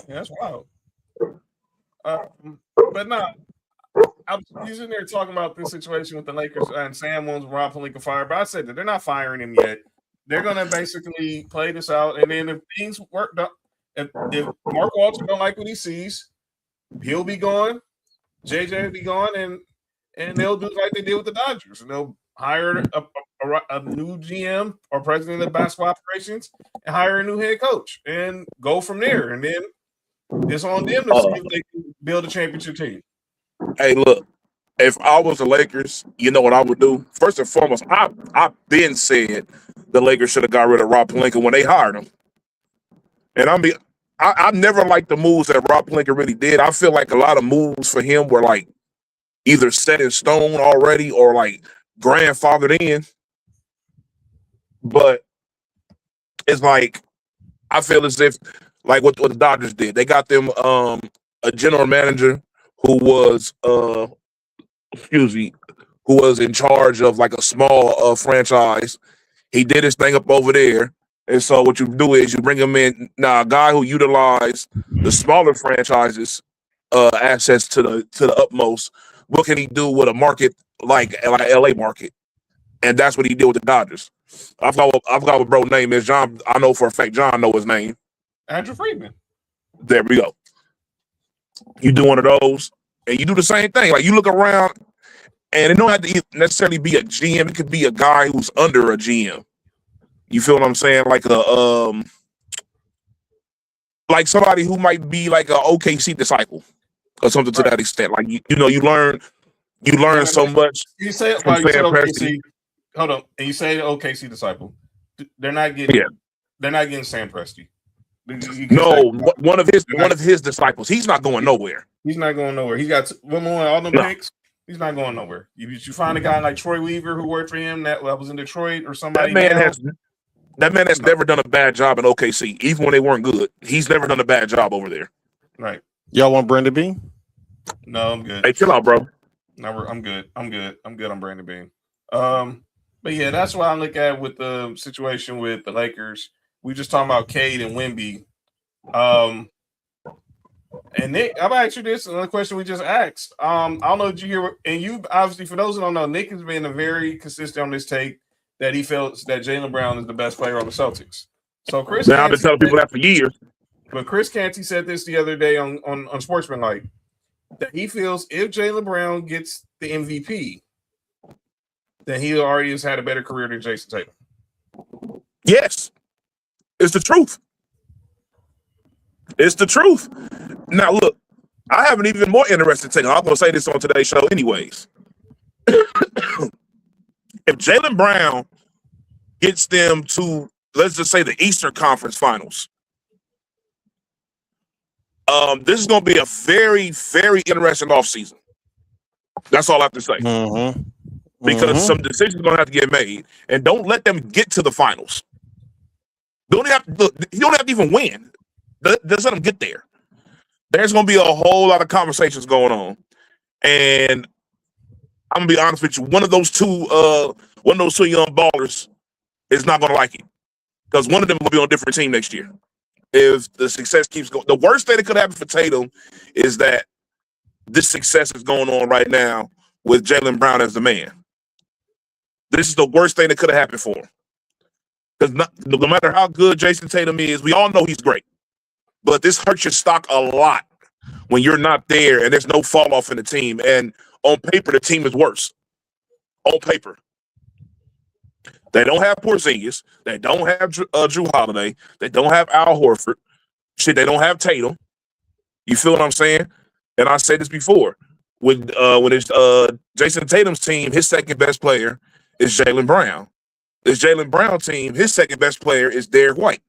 Yeah, that's wild. But no, he's in there talking about this situation with the Lakers and Sam wants Rob Pelinka fired. But I said that they're not firing him yet. They're gonna basically play this out, and then if things work, if Mark Walter don't like what he sees, he'll be gone. JJ will be gone, and they'll do like they did with the Dodgers, and they'll hire a new GM or president of basketball operations and hire a new head coach and go from there. And then it's on them to see if they can build a championship team. Hey, look. If I was the Lakers, you know what I would do? First and foremost, I've been said the Lakers should have got rid of Rob Pelinka when they hired him. And I never liked the moves that Rob Pelinka really did. I feel like a lot of moves for him were like either set in stone already or like grandfathered in. But it's like I feel as if like what the Dodgers did. They got them a general manager who was who was in charge of like a small franchise. He did his thing up over there. And so what you do is you bring him in now, a guy who utilized the smaller franchises assets to the utmost. What can he do with a market like LA market? And that's what he did with the Dodgers. I've got what bro's name is. John, I know for a fact John know his name. Andrew Friedman. There we go. You do one of those, and you do the same thing. Like you look around, and it don't have to necessarily be a GM. It could be a guy who's under a GM. You feel what I'm saying? Like like somebody who might be like a OKC disciple or something to that extent. Like you learn so much. You say it like OKC. Hold on, and you say the OKC disciple. They're not getting Sam Presti. No, one of his disciples. He's not going nowhere. He's not going nowhere. He got all them picks. He's not going nowhere. You find a guy like Troy Weaver who worked for him that was in Detroit or somebody. That man has never done a bad job in OKC, even when they weren't good. He's never done a bad job over there. Right. Y'all want Brandon Bean? No, I'm good. Hey, chill out, bro. No, I'm good. I'm good on Brandon Bean. But yeah, that's what I look at with the situation with the Lakers. We just talking about Cade and Wemby. And Nick, I'll ask you this another question we just asked. I don't know, did you hear? And you obviously, for those who don't know, Nick has been very consistent on this take that he felt that Jaylen Brown is the best player on the Celtics. So Chris, I've been telling people that for years. But Chris Canty said this the other day on Sportsmanlike that he feels if Jaylen Brown gets the MVP, then he already has had a better career than Jason Tatum. Yes, it's the truth. It's the truth. Now, look, I have an even more interesting take. I'm going to say this on today's show anyways. If Jaylen Brown gets them to, let's just say, the Eastern Conference Finals, this is going to be a very, very interesting offseason. That's all I have to say. Because some decisions are going to have to get made. And don't let them get to the finals. You don't have to even win. Just let them get there. There's going to be a whole lot of conversations going on. And I'm going to be honest with you. One of those two young ballers is not going to like it. Because one of them will be on a different team next year. If the success keeps going. The worst thing that could happen for Tatum is that this success is going on right now with Jaylen Brown as the man. This is the worst thing that could have happened for him. Because no matter how good Jason Tatum is, we all know he's great. But this hurts your stock a lot when you're not there and there's no fall off in the team. And on paper, the team is worse. On paper. They don't have Porzingis. They don't have Drew Holiday. They don't have Al Horford. Shit, they don't have Tatum. You feel what I'm saying? And I said this before. When it's Jason Tatum's team, his second best player is Jaylen Brown. This Jaylen Brown team, his second best player is Derek White.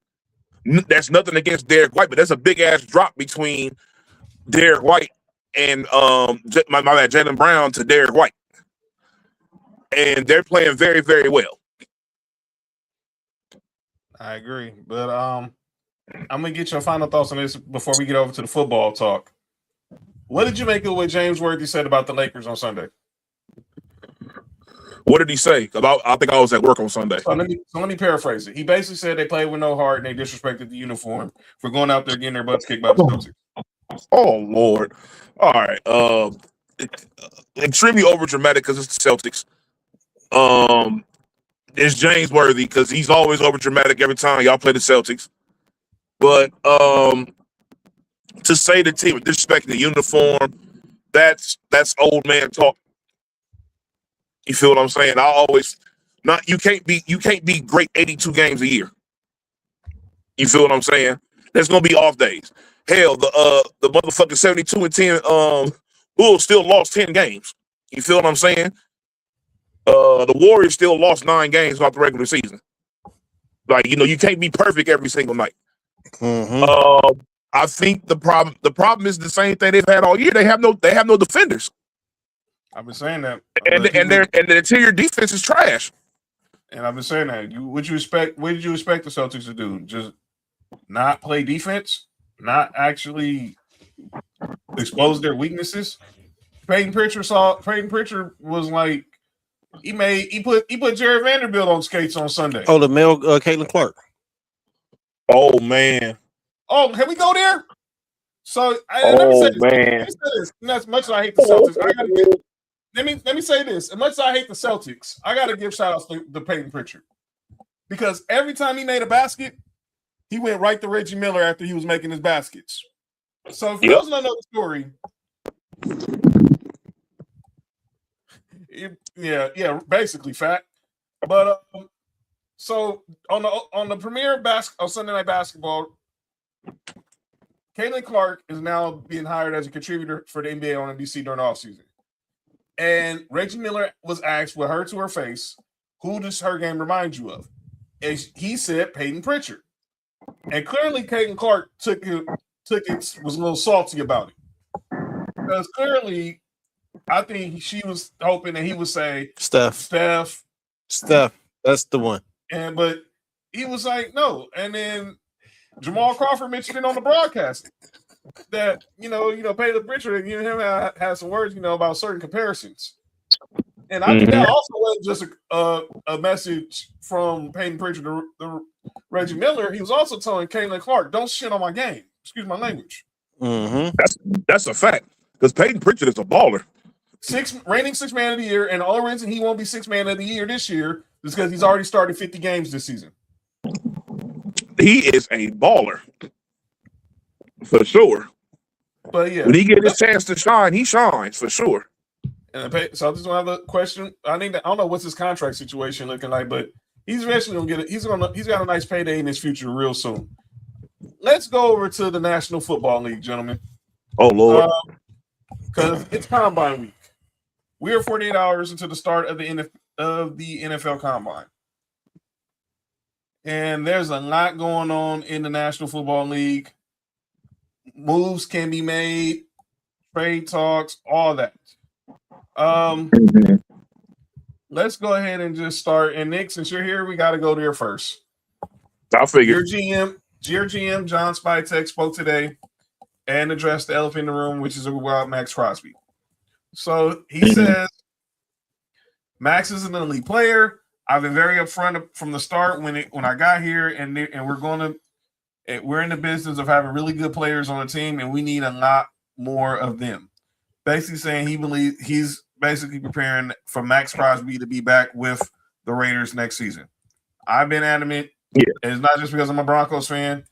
That's nothing against Derek White, but that's a big ass drop between Derek White and Jaylen Brown to Derek White. And they're playing very, very well. I agree. But I'm gonna get your final thoughts on this before we get over to the football talk. What did you make of what James Worthy said about the Lakers on Sunday? What did he say about? I think I was at work on Sunday. So let me paraphrase it. He basically said they played with no heart and they disrespected the uniform for going out there getting their butts kicked by the Celtics. Oh Lord! All right, extremely overdramatic because it's the Celtics. It's James Worthy because he's always overdramatic every time y'all play the Celtics. But to say the team disrespecting the uniform, that's old man talk. You feel what I'm saying? You can't be great 82 games a year. You feel what I'm saying? There's gonna be off days. Hell, the motherfucking 72-10 Bulls still lost 10 games. You feel what I'm saying? The Warriors still lost 9 games throughout the regular season. Like, you can't be perfect every single night. I think the problem is the same thing they've had all year. They have no defenders. I've been saying that, and the interior defense is trash. And I've been saying that. What did you expect the Celtics to do? Just not play defense, not actually expose their weaknesses. Peyton Pritchard was like he put Jared Vanderbilt on skates on Sunday. Oh, the male Caitlin Clark. Oh man. Oh, can we go there? So let me say this. As much as I hate the Celtics, let me say this. As much as I hate the Celtics, I got to give shout outs to Peyton Pritchard. Because every time he made a basket, he went right to Reggie Miller after he was making his baskets. So if it wasn't another story, basically fact. But so on the premiere of Sunday Night Basketball, Caitlin Clark is now being hired as a contributor for the NBA on NBC during the offseason. And Reggie Miller was asked with her to her face, who does her game remind you of? And he said Peyton Pritchard. And clearly Caitlin Clark was a little salty about it. Because clearly, I think she was hoping that he would say Steph. That's the one. But he was like, no. And then Jamal Crawford mentioned it on the broadcast that Peyton Pritchard and him had some words about certain comparisons, and I think that also wasn't just a message from Peyton Pritchard to Reggie Miller. He was also telling Caitlin Clark, "Don't shit on my game." Excuse my language. That's a fact because Peyton Pritchard is a baller. Reigning sixth man of the year, and the only reason he won't be sixth man of the year this year is because he's already started 50 games this season. He is a baller. For sure. But yeah. When he gets his chance to shine, he shines for sure. So I just want to have a question. I don't know what's his contract situation looking like, but he's eventually gonna get it. He's got a nice payday in his future real soon. Let's go over to the National Football League, gentlemen. Oh Lord, because it's Combine week. We are 48 hours into the start of the NFL Combine, and there's a lot going on in the National Football League. Moves can be made, trade talks, all that. Let's go ahead and just start. And Nick, since you're here, we got to go there first. I figured. Your GM, John Spytek, spoke today and addressed the elephant in the room, which is about Max Crosby. So he says, Max is an elite player. I've been very upfront from the start when I got here, and we're in the business of having really good players on the team, and we need a lot more of them. Basically saying he believes he's basically preparing for Max Crosby to be back with the Raiders next season. I've been adamant. Yeah. And it's not just because I'm a Broncos fan.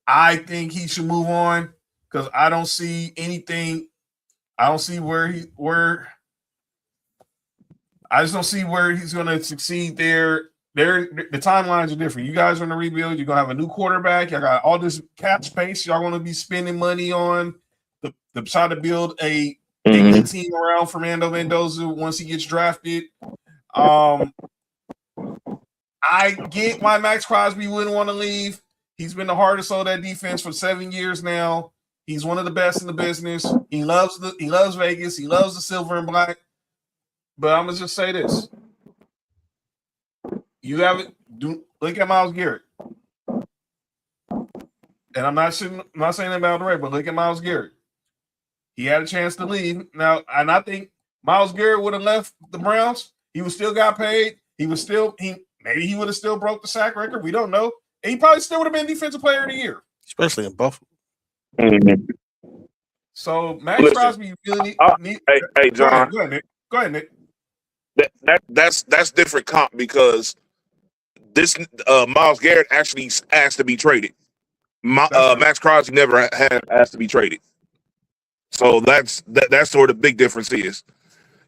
I think he should move on because I don't see anything. I don't see I just don't see where he's going to succeed there. The timelines are different. You guys are in a rebuild. You're going to have a new quarterback. Y'all got all this cap space. Y'all going to be spending money on the try to build a good team around Fernando Mendoza once he gets drafted. I get why Max Crosby wouldn't want to leave. He's been the hardest on that defense for 7 years now. He's one of the best in the business. He loves Vegas. He loves the silver and black. But I'm gonna just say this: you haven't look at Myles Garrett, and I'm not saying about the Ray, but look at Myles Garrett. He had a chance to leave now, and I think Myles Garrett would have left the Browns. He would still got paid. Maybe he would have still broke the sack record. We don't know. And he probably still would have been Defensive Player of the Year, especially in Buffalo. So Max Crosby really need. Hey, John. Go ahead, Nick. That's different comp because this Myles Garrett actually asked to be traded. Max Crosby never had asked to be traded. So that's where the big difference is.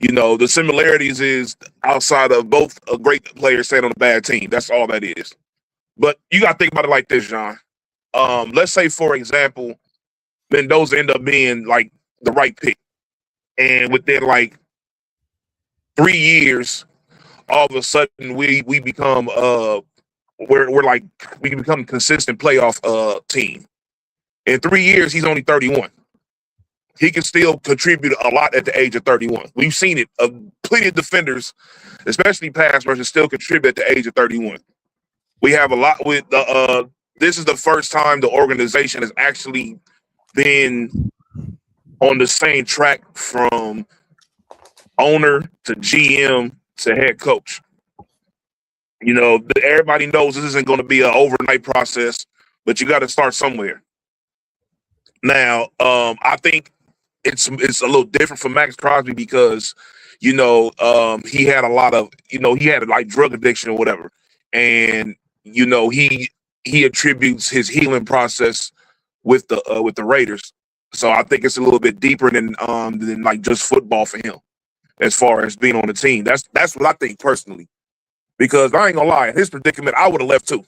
You know, the similarities is outside of both a great player staying on a bad team. That's all that is. But you got to think about it like this, John. Let's say, for example, Mendoza ended up being like the right pick. And within like 3 years, all of a sudden we become we become a consistent playoff team. In 3 years, he's only 31. He can still contribute a lot at the age of 31. We've seen it. Plenty of defenders, especially pass rushers, still contribute at the age of 31. We have a lot with the. This is the first time the organization has actually been on the same track from owner to GM to head coach. You know, everybody knows this isn't going to be an overnight process, but you got to start somewhere. Now, I think it's a little different for Max Crosby because, you know, he had a lot of, you know, he had like drug addiction or whatever. And, you know, he attributes his healing process with the Raiders. So I think it's a little bit deeper than like just football for him as far as being on the team. That's what I think personally. Because I ain't gonna lie, in his predicament, I would have left too.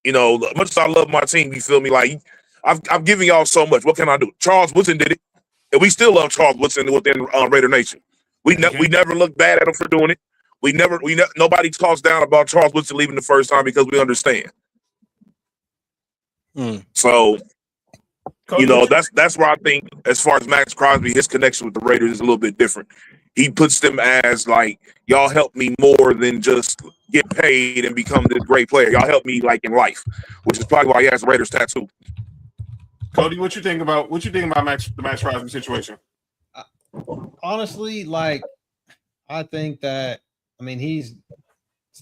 You know, much as I love my team, you feel me? Like I've given y'all so much. What can I do? Charles Woodson did it. And we still love Charles Woodson within Raider Nation. We never look bad at him for doing it. Nobody talks down about Charles Woodson leaving the first time because we understand. So, you know, that's where I think as far as Max Crosby, his connection with the Raiders is a little bit different. He puts them as like, y'all help me more than just get paid and become this great player. Y'all help me like in life, which is probably why he has the Raiders tattoo. Cody, what you think about the Max Crosby situation? Honestly, like I think that he's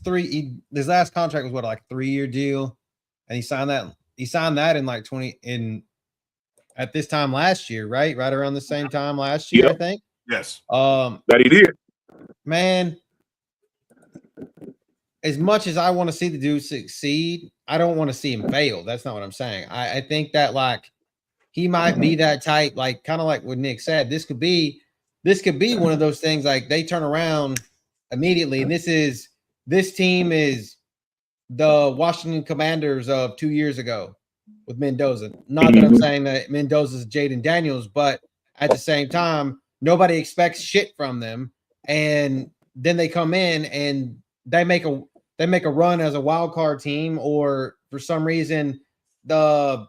his last contract was what, like a 3-year deal, and he signed that in like at this time last year, right around the same time last year. Yep. I think yes. That he did. Man, as much as I want to see the dude succeed, I don't want to see him fail. That's not what I'm saying. I think that like he might be that type, like kind of like what Nick said. This could be this could be one of those things like they turn around immediately, and this team is the Washington Commanders of 2 years ago with Mendoza. Not that I'm saying that Mendoza's Jaden Daniels, but at the same time, nobody expects shit from them, and then they come in and they make a run as a wild card team, or for some reason the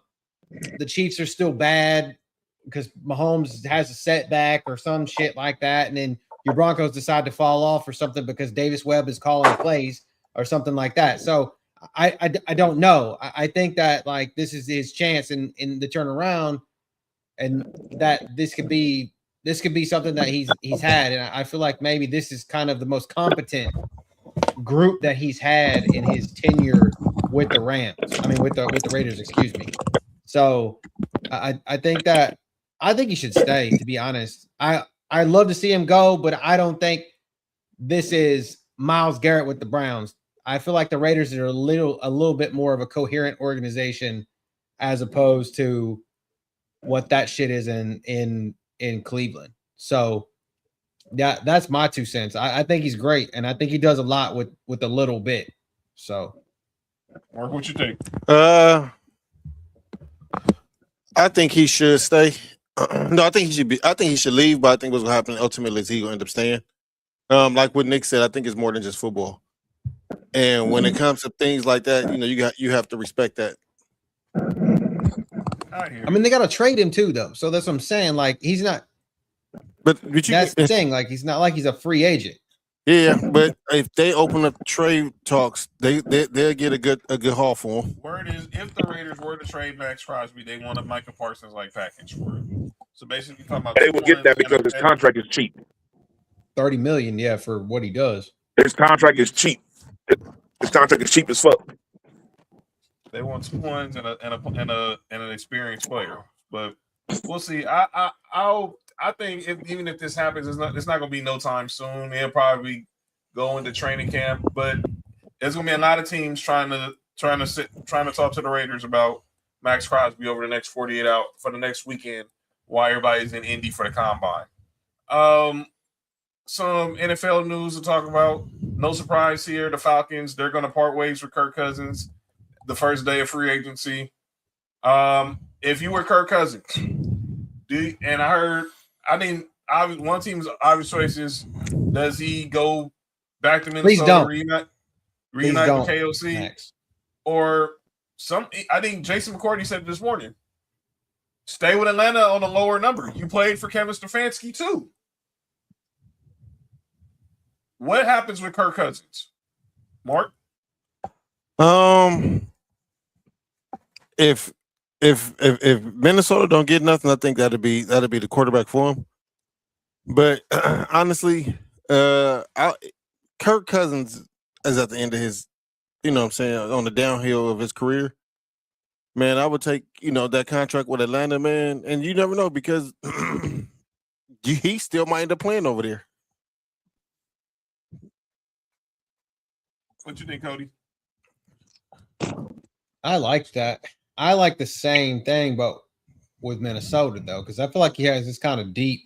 Chiefs are still bad because Mahomes has a setback or some shit like that, and then your Broncos decide to fall off or something because Davis Webb is calling plays or something like that. So I don't know. I think that like this is his chance in the turnaround, and that this could be something that he's had, and I feel like maybe this is kind of the most competent group that he's had in his tenure with the Rams. I mean, with the Raiders, excuse me. So I think he should stay, to be honest. I love to see him go, but I don't think this is Myles Garrett with the Browns. I feel like the Raiders are a little bit more of a coherent organization as opposed to what that shit is in Cleveland. So yeah, that's my 2 cents. I think he's great, and I think he does a lot with a little bit. So, Mark, what you think? I think he should stay. No, I think he should leave, but I think what's gonna happen ultimately is he's gonna end up staying. Like what Nick said, I think it's more than just football. And when it comes to things like that, you have to respect that. I mean, they got to trade him too, though. So that's what I'm saying. Like, he's not. But that's the thing. Like, he's not like he's a free agent. Yeah, but if they open up trade talks, they'll get a good haul for him. Word is, if the Raiders were to trade Max Crosby, they want a Micah Parsons like package for him. So basically, talking about they would get that because his contract is cheap. $30 million, yeah, for what he does. His contract is cheap. His contract is cheap as fuck. They want 2 wins and an experienced player, but we'll see. I think even if this happens, it's not going to be no time soon. They'll probably go into training camp, but there's going to be a lot of teams trying to talk to the Raiders about Max Crosby over the next 48 hours for the next weekend while everybody's in Indy for the combine. Some NFL news to talk about. No surprise here. The Falcons, they're going to part ways with Kirk Cousins the first day of free agency. If you were Kirk Cousins, one team's obvious choice is, does he go back to Minnesota, reunite with KOC? Max. Or I think Jason McCourty said this morning, stay with Atlanta on a lower number. You played for Kevin Stefanski too. What happens with Kirk Cousins? Mark? If Minnesota don't get nothing, I think that'd be the quarterback for him. But honestly, Kirk Cousins is at the end of his, on the downhill of his career. Man, I would take, that contract with Atlanta, man, and you never know because he still might end up playing over there. What you think, Cody? I like that. I like the same thing, but with Minnesota, though, because I feel like he has this kind of deep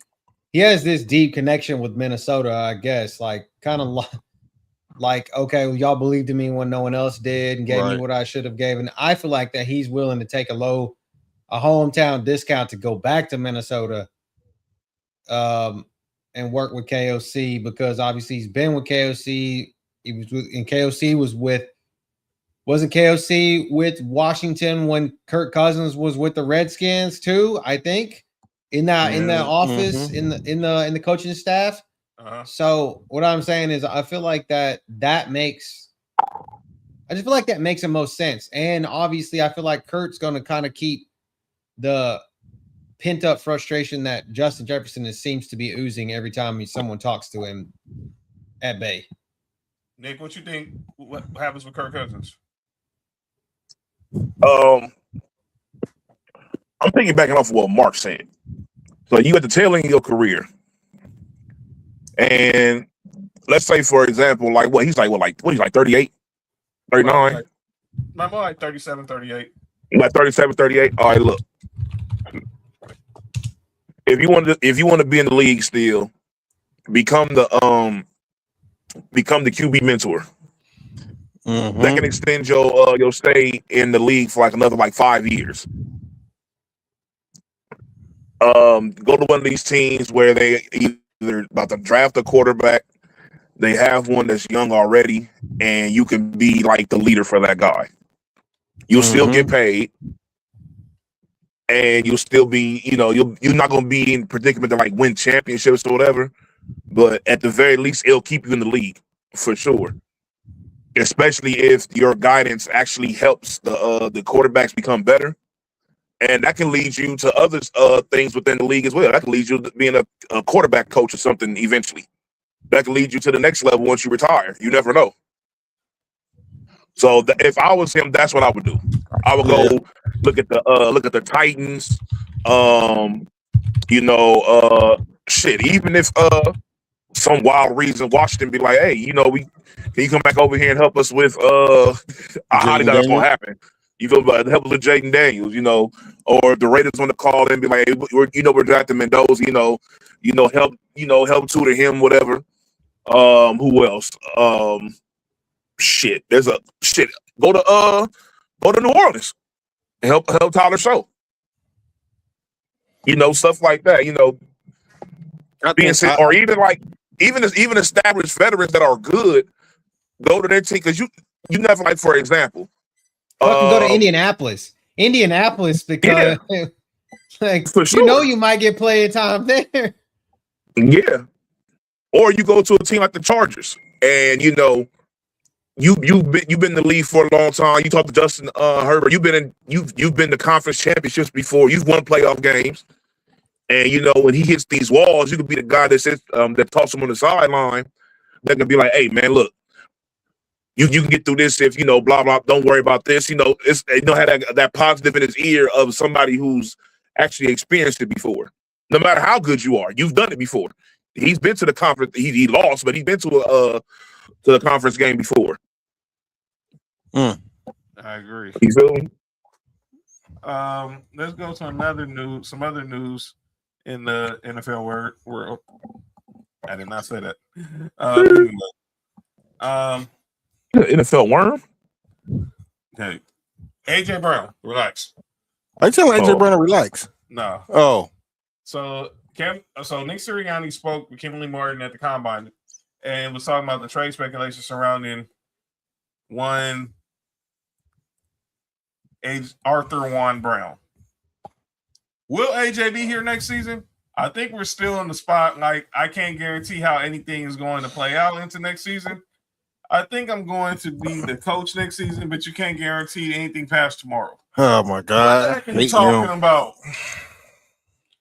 connection with Minnesota, I guess, like kind of like, okay, well, y'all believed in me when no one else did and gave me what I should have given. I feel like that he's willing to take a hometown discount to go back to Minnesota and work with KOC, because obviously he's been with KOC. Wasn't KOC with Washington when Kirk Cousins was with the Redskins too? I think in that office in the coaching staff. So what I'm saying is, I feel like that makes the most sense. And obviously, I feel like Kurt's going to kind of keep the pent up frustration that Justin Jefferson seems to be oozing every time someone talks to him at bay. Nick, what you think? What happens with Kirk Cousins? I'm piggybacking off of what Mark said. So you at the tail end of your career, and let's say, for example, he's like 38, 39? More like 37, 38. Like 37, 38? All right, look. If you want to be in the league still, become the QB mentor. That can extend your stay in the league for like another 5 years. Go to one of these teams where they either about to draft a quarterback, they have one that's young already, and you can be like the leader for that guy. You'll still get paid, and you'll still be, you're not going to be in predicament to like win championships or whatever, but at the very least, it'll keep you in the league for sure. Especially if your guidance actually helps the quarterbacks become better. And that can lead you to other things within the league as well. That can lead you to being a quarterback coach or something eventually. That can lead you to the next level once you retire. You never know. So if I was him, that's what I would do. I would go look at the Titans. Even if some wild reason Washington be like, hey, can you come back over here and help us with I highly doubt that's gonna happen. You feel about help us with Jaden Daniels, or if the Raiders want to call and be like, hey, we're drafting Mendoza, help tutor him, whatever. Who else? There's a shit. Go to New Orleans and help Tyler Show. Stuff like that. Or even established veterans that are good, go to their team because you never like, for example, fucking go to Indianapolis because for sure. You might get playing time there. Yeah, or you go to a team like the Chargers, and you've been in the league for a long time. You talk to Justin Herbert. You've been to conference championships before. You've won playoff games. And when he hits these walls, you could be the guy that sits that talks him on the sideline. That can be like, "Hey, man, look, you can get through this if blah blah. Don't worry about this. Have that positive in his ear of somebody who's actually experienced it before. No matter how good you are, you've done it before. He's been to the conference. He lost, but he's been to the conference game before. I agree. You feel me? Let's go to some other news in the NFL world. I did not say that. NFL worm. Hey, AJ Brown, relax. I tell AJ Brown to relax. No. Oh. So Nick Sirianni spoke with Kimberly Martin at the Combine and was talking about the trade speculation surrounding Arthur Juan Brown. Will AJ be here next season? I think we're still in the spot. Like, I can't guarantee how anything is going to play out into next season. I think I'm going to be the coach next season, but you can't guarantee anything past tomorrow. Oh my God! What are you talking about?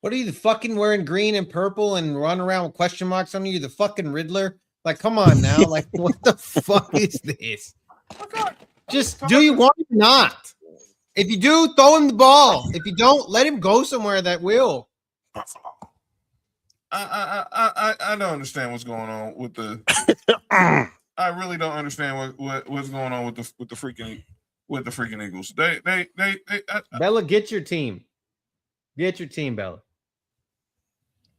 What are you, the fucking wearing green and purple and run around with question marks on you? The fucking Riddler? Like, come on now! Like, what the fuck is this? Just do you want it or not? If you do, throw him the ball. If you don't, let him go somewhere that will. I don't understand what's going on with the. I really don't understand what's going on with the freaking Eagles. Bella, get your team. Get your team, Bella.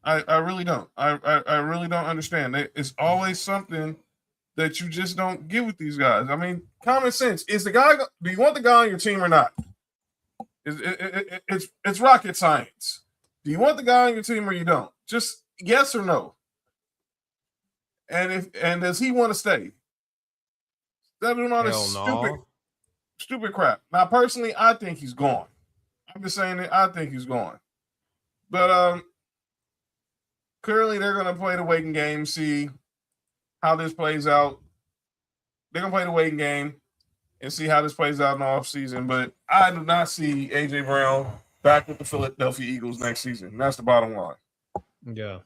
I really don't. I really don't understand. It's always something that you just don't get with these guys. I mean, common sense. Do you want the guy on your team or not? It's rocket science. Do you want the guy on your team or you don't? Just yes or no. And does he want to stay? Stop doing all this stupid crap. Now, personally, I think he's gone. I'm just saying that I think he's gone. But clearly they're gonna play the waiting game, see how this plays out. They're gonna play the waiting game and see how this plays out in the offseason. But I do not see AJ Brown back with the Philadelphia Eagles next season. That's the bottom line. Yeah.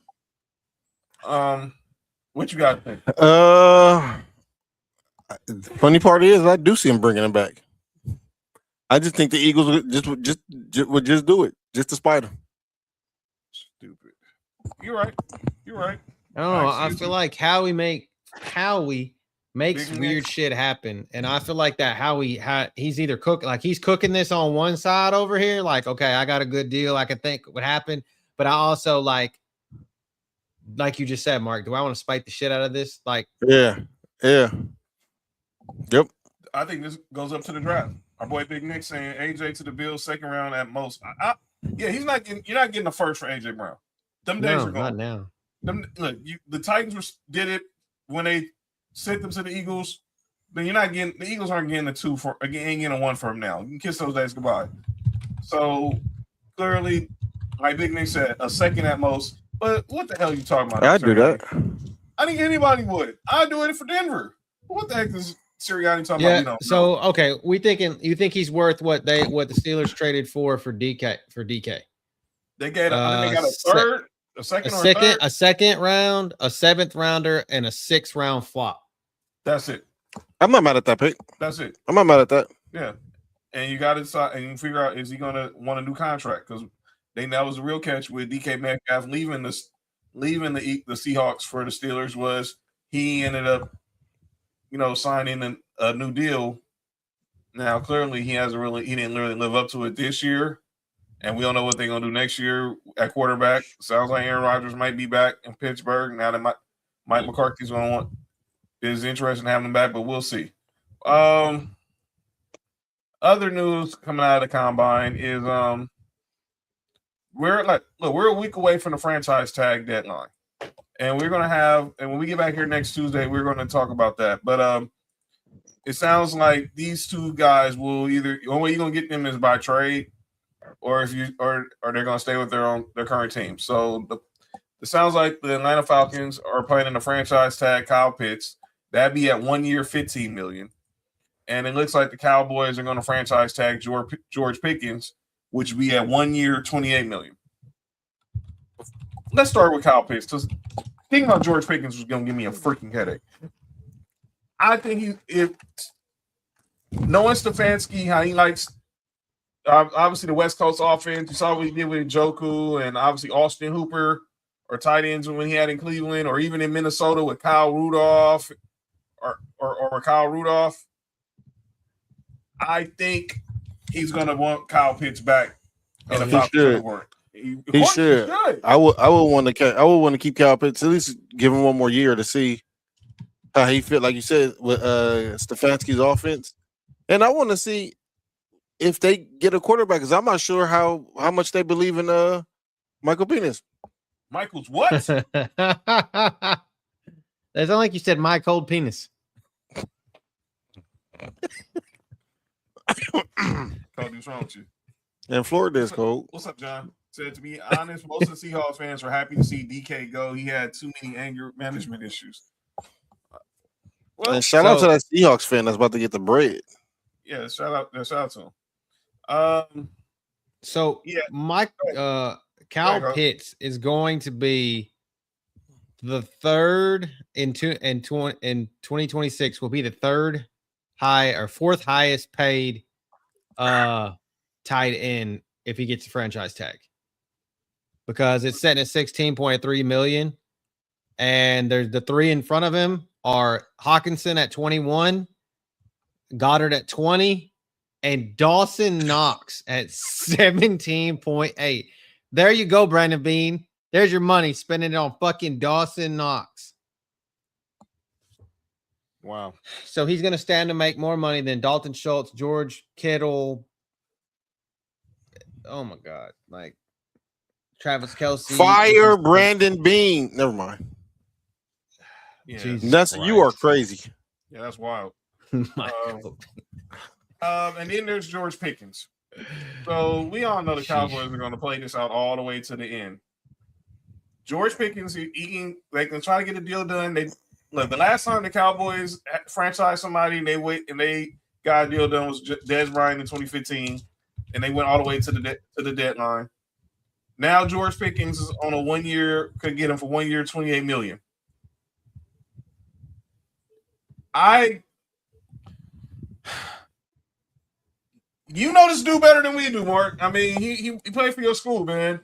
What you got to think? The funny part is I do see him bringing him back. I just think the Eagles would just do it just to spite him. Stupid. You're right. I don't know. I feel like Howie makes weird shit happen, and I feel like that he's either he's cooking this on one side over here, like, okay, I got a good deal, I can think would happen, but I also like like you just said, Mark, do I want to spike the shit out of this? Like, Yeah. Yep. I think this goes up to the draft. Our boy Big Nick saying AJ to the Bills, second round at most. Yeah, he's not getting. You're not getting the first for AJ Brown. Them days are not gone. now. The Titans did it when they sent them to the Eagles. Then you're not getting. The Eagles aren't getting a 2 for. Ain't getting a 1 for him now. You can kiss those days goodbye. So clearly, like Big Nick said, a second at most. But what the hell are you talking about? I do that. I think anybody would. I do it for Denver. What the heck is Sirianni talking about? Yeah. So okay, you think he's worth what the Steelers traded for DK? They got a second round, a 7th rounder, and a 6th round flop. That's it. I'm not mad at that pick. That's it. I'm not mad at that. Yeah. And you got to decide and you figure out, is he going to want a new contract? Because that was the real catch with DK Metcalf leaving the Seahawks for the Steelers was he ended up, signing a new deal. Now, clearly, he didn't really live up to it this year. And we don't know what they're going to do next year at quarterback. Sounds like Aaron Rodgers might be back in Pittsburgh. Now that Mike McCarthy's is interested in having him back, but we'll see. Other news coming out of the combine is we're a week away from the franchise tag deadline. And we're gonna have, and when we get back here next Tuesday, we're gonna talk about that. But it sounds like these two guys will either the only way you're gonna get them is by trade, or they're gonna stay with their current team. So it sounds like the Atlanta Falcons are planning a franchise tag Kyle Pitts. That'd be at 1 year, $15 million. And it looks like the Cowboys are going to franchise tag George Pickens, which would be at 1 year, $28 million. Let's start with Kyle Pitts, because thinking about George Pickens was going to give me a freaking headache. I think knowing Stefanski, how he likes obviously the West Coast offense, you saw what he did with Njoku and obviously Austin Hooper or tight ends when he had in Cleveland or even in Minnesota with Kyle Rudolph or Kyle Rudolph. I think he's going to want Kyle Pitts back in the Falcons. He should. I would want to keep Kyle Pitts, at least give him one more year to see how he fit, like you said, with Stefanski's offense. And I want to see if they get a quarterback, because I'm not sure how much they believe in Michael Penis. Michael's what? That's not like you said my cold penis. Cody, what's wrong with you? And Florida is cold. What's up, John? Said, to be honest, most of the Seahawks fans are happy to see DK go. He had too many anger management issues. Well, and shout out to that Seahawks fan that's about to get the bread. Yeah, shout out to him. Kyle Pitts is going to be the third in 2026 will be the fourth highest paid tight end if he gets a franchise tag, because it's setting at 16.3 million, and there's the three in front of him are Hawkinson at 21, Goddard at 20, and Dawson Knox at 17.8. There you go, Brandon Bean. There's your money. Spending it on fucking Dawson Knox. Wow. So he's going to stand to make more money than Dalton Schultz, George Kittle. Oh, my God. Like Travis Kelce. Fire Brandon Bean. Never mind. Yeah, you are crazy. Yeah, that's wild. And then there's George Pickens. So we all know the Cowboys are going to play this out all the way to the end. George Pickens, they can try to get a deal done. The last time the Cowboys franchised somebody and they got a deal done was Dez Bryant in 2015, and they went all the way to the deadline. Now George Pickens is on a 1 year, could get him for 1 year, $28 million. You know this dude better than we do, Mark. I mean, he played for your school, man.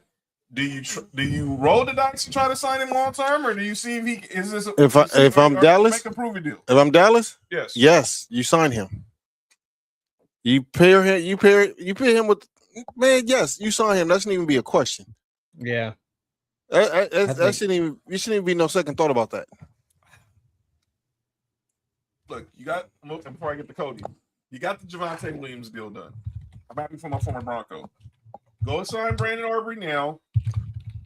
Do you roll the dice and try to sign him long term, or do you see if he is this? If I'm Dallas, make a prove deal. If I'm Dallas, yes, you sign him. You pair him with, man. Yes, you sign him. That shouldn't even be a question. Yeah. That shouldn't even. You shouldn't even be no second thought about that. Look, you got before I get to Cody, you got the Javonte Williams deal done. I'm happy for my former Bronco. Go sign Brandon Aubrey now,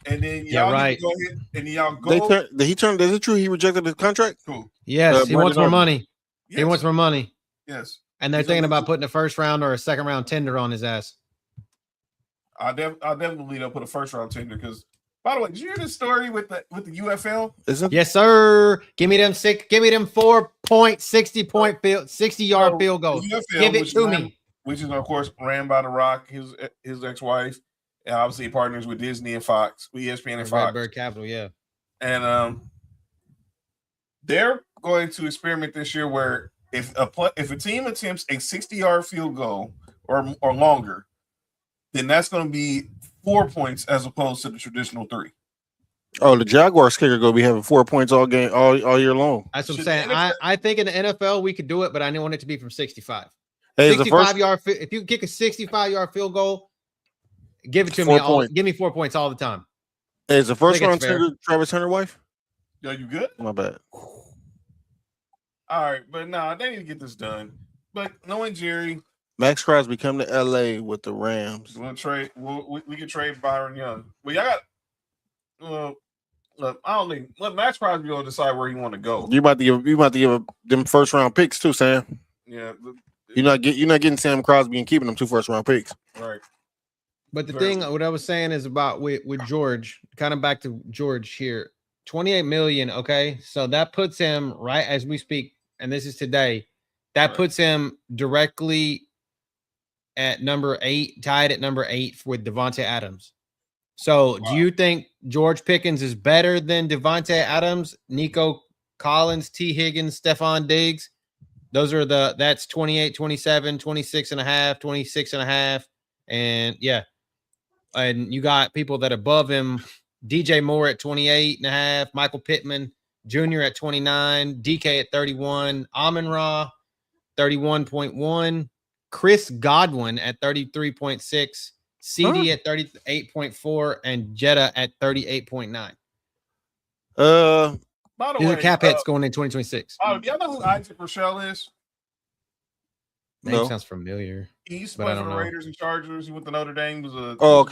and then y'all need to go ahead and y'all go. Did he turn? Is it true he rejected the contract? Cool. Yes, he wants more Aubrey. money. Yes. He wants more money. Yes. And they're thinking about putting a first round or a second round tender on his ass. I'll definitely they'll put a first round tender because. By the way, did you hear this story with the UFL? Yes, sir. Give me them 4-point, 60-yard field goals. UFL, Give it to me. Which is of course ran by The Rock, his ex-wife, and obviously he partners with Disney and Fox, with ESPN and Fox. Redbird Capital, yeah. And they're going to experiment this year where if a team attempts a 60-yard field goal or longer, then that's going to be 4 points as opposed to the traditional 3. Oh, the Jaguars kicker gonna be having 4 points all year long. That's what I'm saying. I think in the NFL we could do it, but I want it to be from 65. Hey, 65-yard. If you kick a 65-yard field goal, give it to me. Give me 4 points all the time. Hey, is the first round tender Travis Hunter wife? Yo, you good? My bad. All right, but they need to get this done. But knowing Jerry. Max Crosby come to LA with the Rams. We'll trade. We can trade Byron Young. Well, y'all got. Look, I don't think. Let Max Crosby will decide where he want to go. You about to give them first round picks too, Sam. Yeah. You're not getting Sam Crosby and keeping them 2 first round picks. Right. But the thing, what I was saying is about with George. Kind of back to George here. $28 million. Okay, so that puts him right as we speak, and this is today. That puts him directly at number 8, tied at number 8 with Devontae Adams. So do you think George Pickens is better than Devontae Adams, Nico Collins, T. Higgins, Stephon Diggs? Those are that's 28, 27, 26 and a half, 26 and a half. And yeah. And you got people that above him, DJ Moore at 28 and a half, Michael Pittman Jr. at 29, DK at 31, Amon-Ra 31.1. Chris Godwin at 33.6, CD at 38.4, and Jetta at 38.9. By the These way, are cap hits going in 2026. Oh, do y'all know who Isaac Rochelle is? Name sounds familiar. He used to play for the Raiders and Chargers. He went to Notre Dame. He was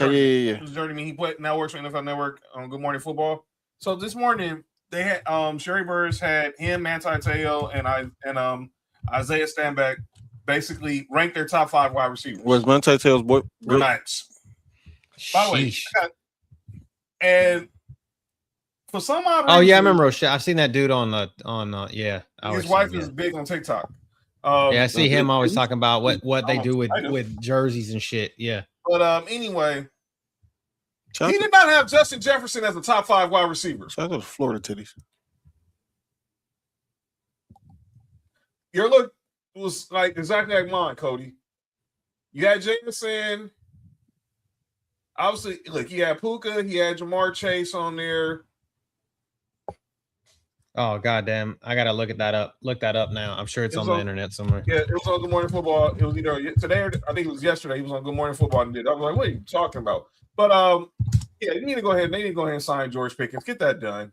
yeah. He was journeyman. He now works for NFL Network on Good Morning Football. So this morning they had Sherry Burris had him, Manti Te'o, and Isaiah Stanback basically ranked their top 5 wide receivers. Was Manti Te'o's boy? Nice. By the way, and for some odd reason, I remember Rochelle. I've seen that dude on yeah. His wife is big on TikTok. I see him always talking about what they do with jerseys and shit. Yeah. But anyway, he did not have Justin Jefferson as the top 5 wide receiver. Shout out to Florida titties. Your look was like exactly like mine, Cody. You had Jameson. Obviously, look, he had Puka, he had Jamar Chase on there. Oh goddamn! I gotta look that up now. I'm sure it's on the internet somewhere. Yeah, it was on Good Morning Football. It was either today or I think it was yesterday. He was on Good Morning Football and did. I was like, what are you talking about? But yeah, you need to go ahead. They need to go ahead and sign George Pickens. Get that done.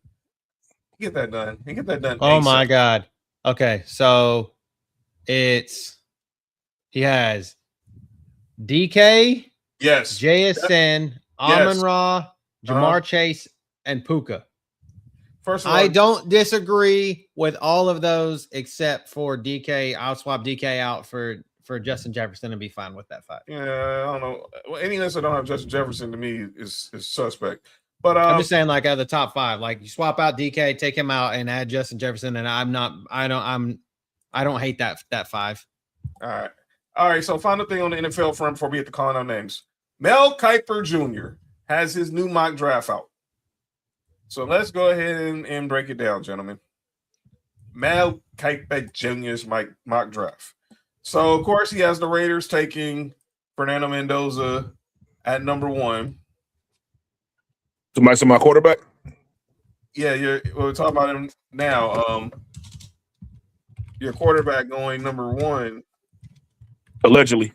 Get that done. And get that done. Oh my God. Okay, so he has DK, yes, JSN, Amon-Ra, Jamar Chase, and Puka. First of all, I don't disagree with all of those except for DK. I'll swap DK out for Justin Jefferson and be fine with that 5. Yeah, I don't know. Well, any list that don't have Justin Jefferson to me is suspect. But I'm just saying, like, out of the top 5, like you swap out DK, take him out, and add Justin Jefferson, and I don't hate that 5. All right. So final thing on the NFL front before we get to calling out names. Mel Kiper Jr. has his new mock draft out. So let's go ahead and break it down, gentlemen. Mel Kiper Jr.'s mock draft. So, of course, he has the Raiders taking Fernando Mendoza at number 1. Somebody say my quarterback? Yeah, we're talking about him now. Your quarterback going number 1. Allegedly.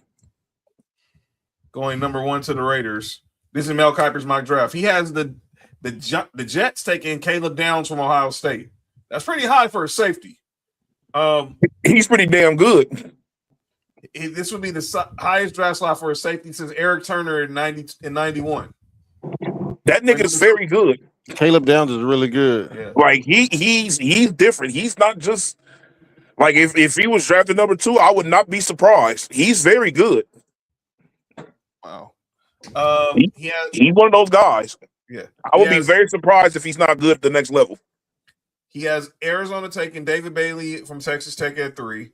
Going number 1 to the Raiders. This is Mel Kiper's mock draft. He has the The Jets taking Caleb Downs from Ohio State. That's pretty high for a safety. He's pretty damn good. This would be the highest draft slot for a safety since Eric Turner in 91. That nigga's very good. Caleb Downs is really good. Yeah. Like he's different. He's not just like if he was drafted number 2, I would not be surprised. He's very good. Wow. He's one of those guys. Yeah. I would be very surprised if he's not good at the next level. He has Arizona taking David Bailey from Texas Tech at 3.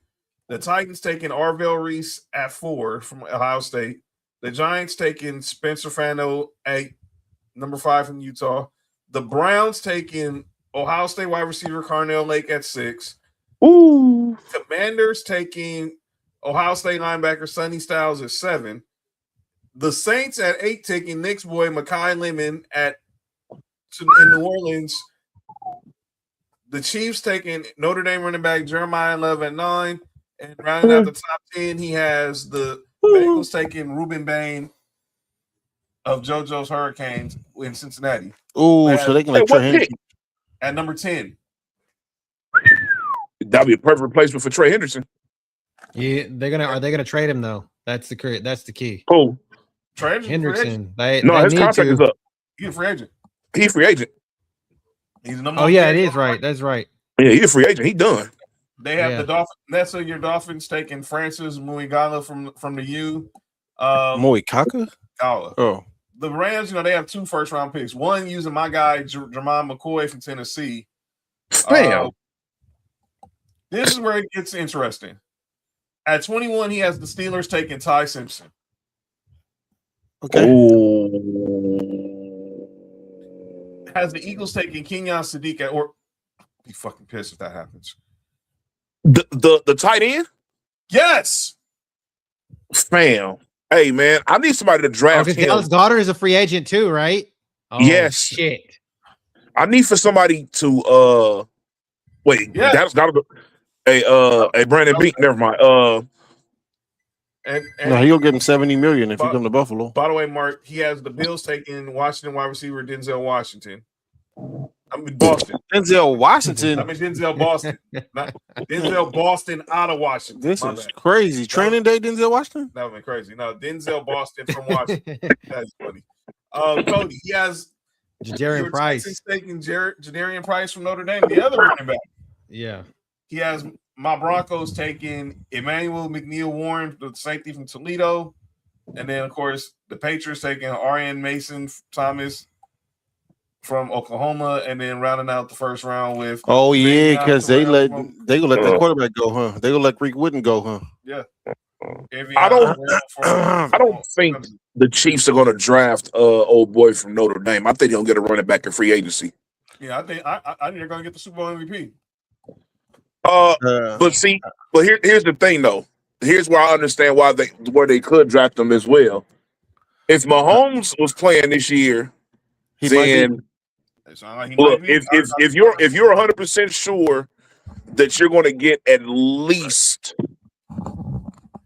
The Titans taking Arvell Reese at 4 from Ohio State. The Giants taking Spencer Fano at number 5 from Utah. The Browns taking Ohio State wide receiver Carnell Lake at 6. Ooh. Commanders taking Ohio State linebacker Sonny Styles at 7. The Saints at 8 taking Knicks boy Mekhi Lemon in New Orleans. The Chiefs taking Notre Dame running back Jeremiah Love at 9. And rounding out the top 10, he has the Bengals taking Ruben Bain of JoJo's Hurricanes in Cincinnati. Oh, so they can like Trey Hendrickson at number 10. That'd be a perfect replacement for Trey Henderson. Yeah, are they gonna trade him though? That's the key. Oh, Trey Hendrickson. His contract is up. He's a free agent. He's a free agent. He's number. Oh yeah, it is right. That's right. Yeah, he's a free agent. He done. They have the Dolphins. That's your Dolphins taking Francis Muigala from the U. Muigala? Gala. Oh. The Rams, they have 2 first-round picks. One using my guy Jermon McCoy from Tennessee. Damn. This is where it gets interesting. At 21, he has the Steelers taking Ty Simpson. Okay. Has the Eagles taking Kenyon Sadiq or be fucking pissed if that happens. The tight end? Yes. Fam. Hey man, I need somebody to draft him. Dallas Goedert is a free agent too, right? Oh, yes. Shit. I need for somebody to wait. Yeah. That's gotta go. Hey, Brandon Beak. Never mind. No, he'll give him $70 million if he come to Buffalo. By the way, Mark, he has the Bills taking Washington wide receiver Denzel Washington. I'm in Boston. Denzel Washington. I'm in Denzel Boston. Denzel Boston out of Washington. This is crazy. Training day, Denzel Washington? That would be crazy. No, Denzel Boston from Washington. That's funny. Cody, he has Jadarian Price. He's taking Jadarian Price from Notre Dame, the other running back. Yeah. He has my Broncos taking Emmanuel McNeil Warren, the safety from Toledo. And then, of course, the Patriots taking Arian Mason Thomas from Oklahoma, and then rounding out the first round with because they gonna let that quarterback go, huh? They gonna let Reek Wooden go, huh? Yeah. I don't think the Chiefs are gonna draft old boy from Notre Dame. I think he'll get a running back in free agency. Yeah, I think they're gonna get the Super Bowl MVP. But here's the thing though. Here's where I understand where they could draft them as well. If Mahomes was playing this year, then look, if you're 100% sure that you're going to get at least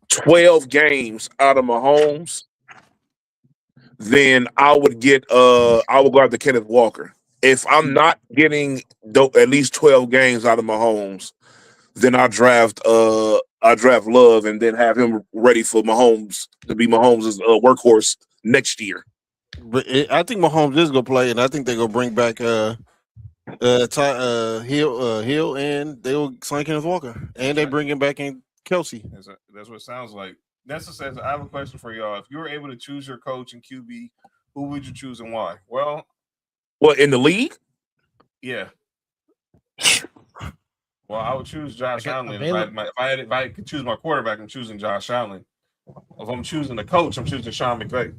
12 games out of Mahomes, then I would go after Kenneth Walker. If I'm not getting at least 12 games out of Mahomes, then I draft Love and then have him ready for Mahomes to be Mahomes' workhorse next year. But I think Mahomes is gonna play, and I think they're gonna bring back Hill, and they will sign Kenneth Walker, and they bring him back in Kelsey. That's what it sounds like. Nessa says, "I have a question for y'all. If you were able to choose your coach and QB, who would you choose and why?" Well, in the league? Yeah. Well, I would choose Josh Allen. If I could choose my quarterback, I'm choosing Josh Allen. If I'm choosing the coach, I'm choosing Sean McVay.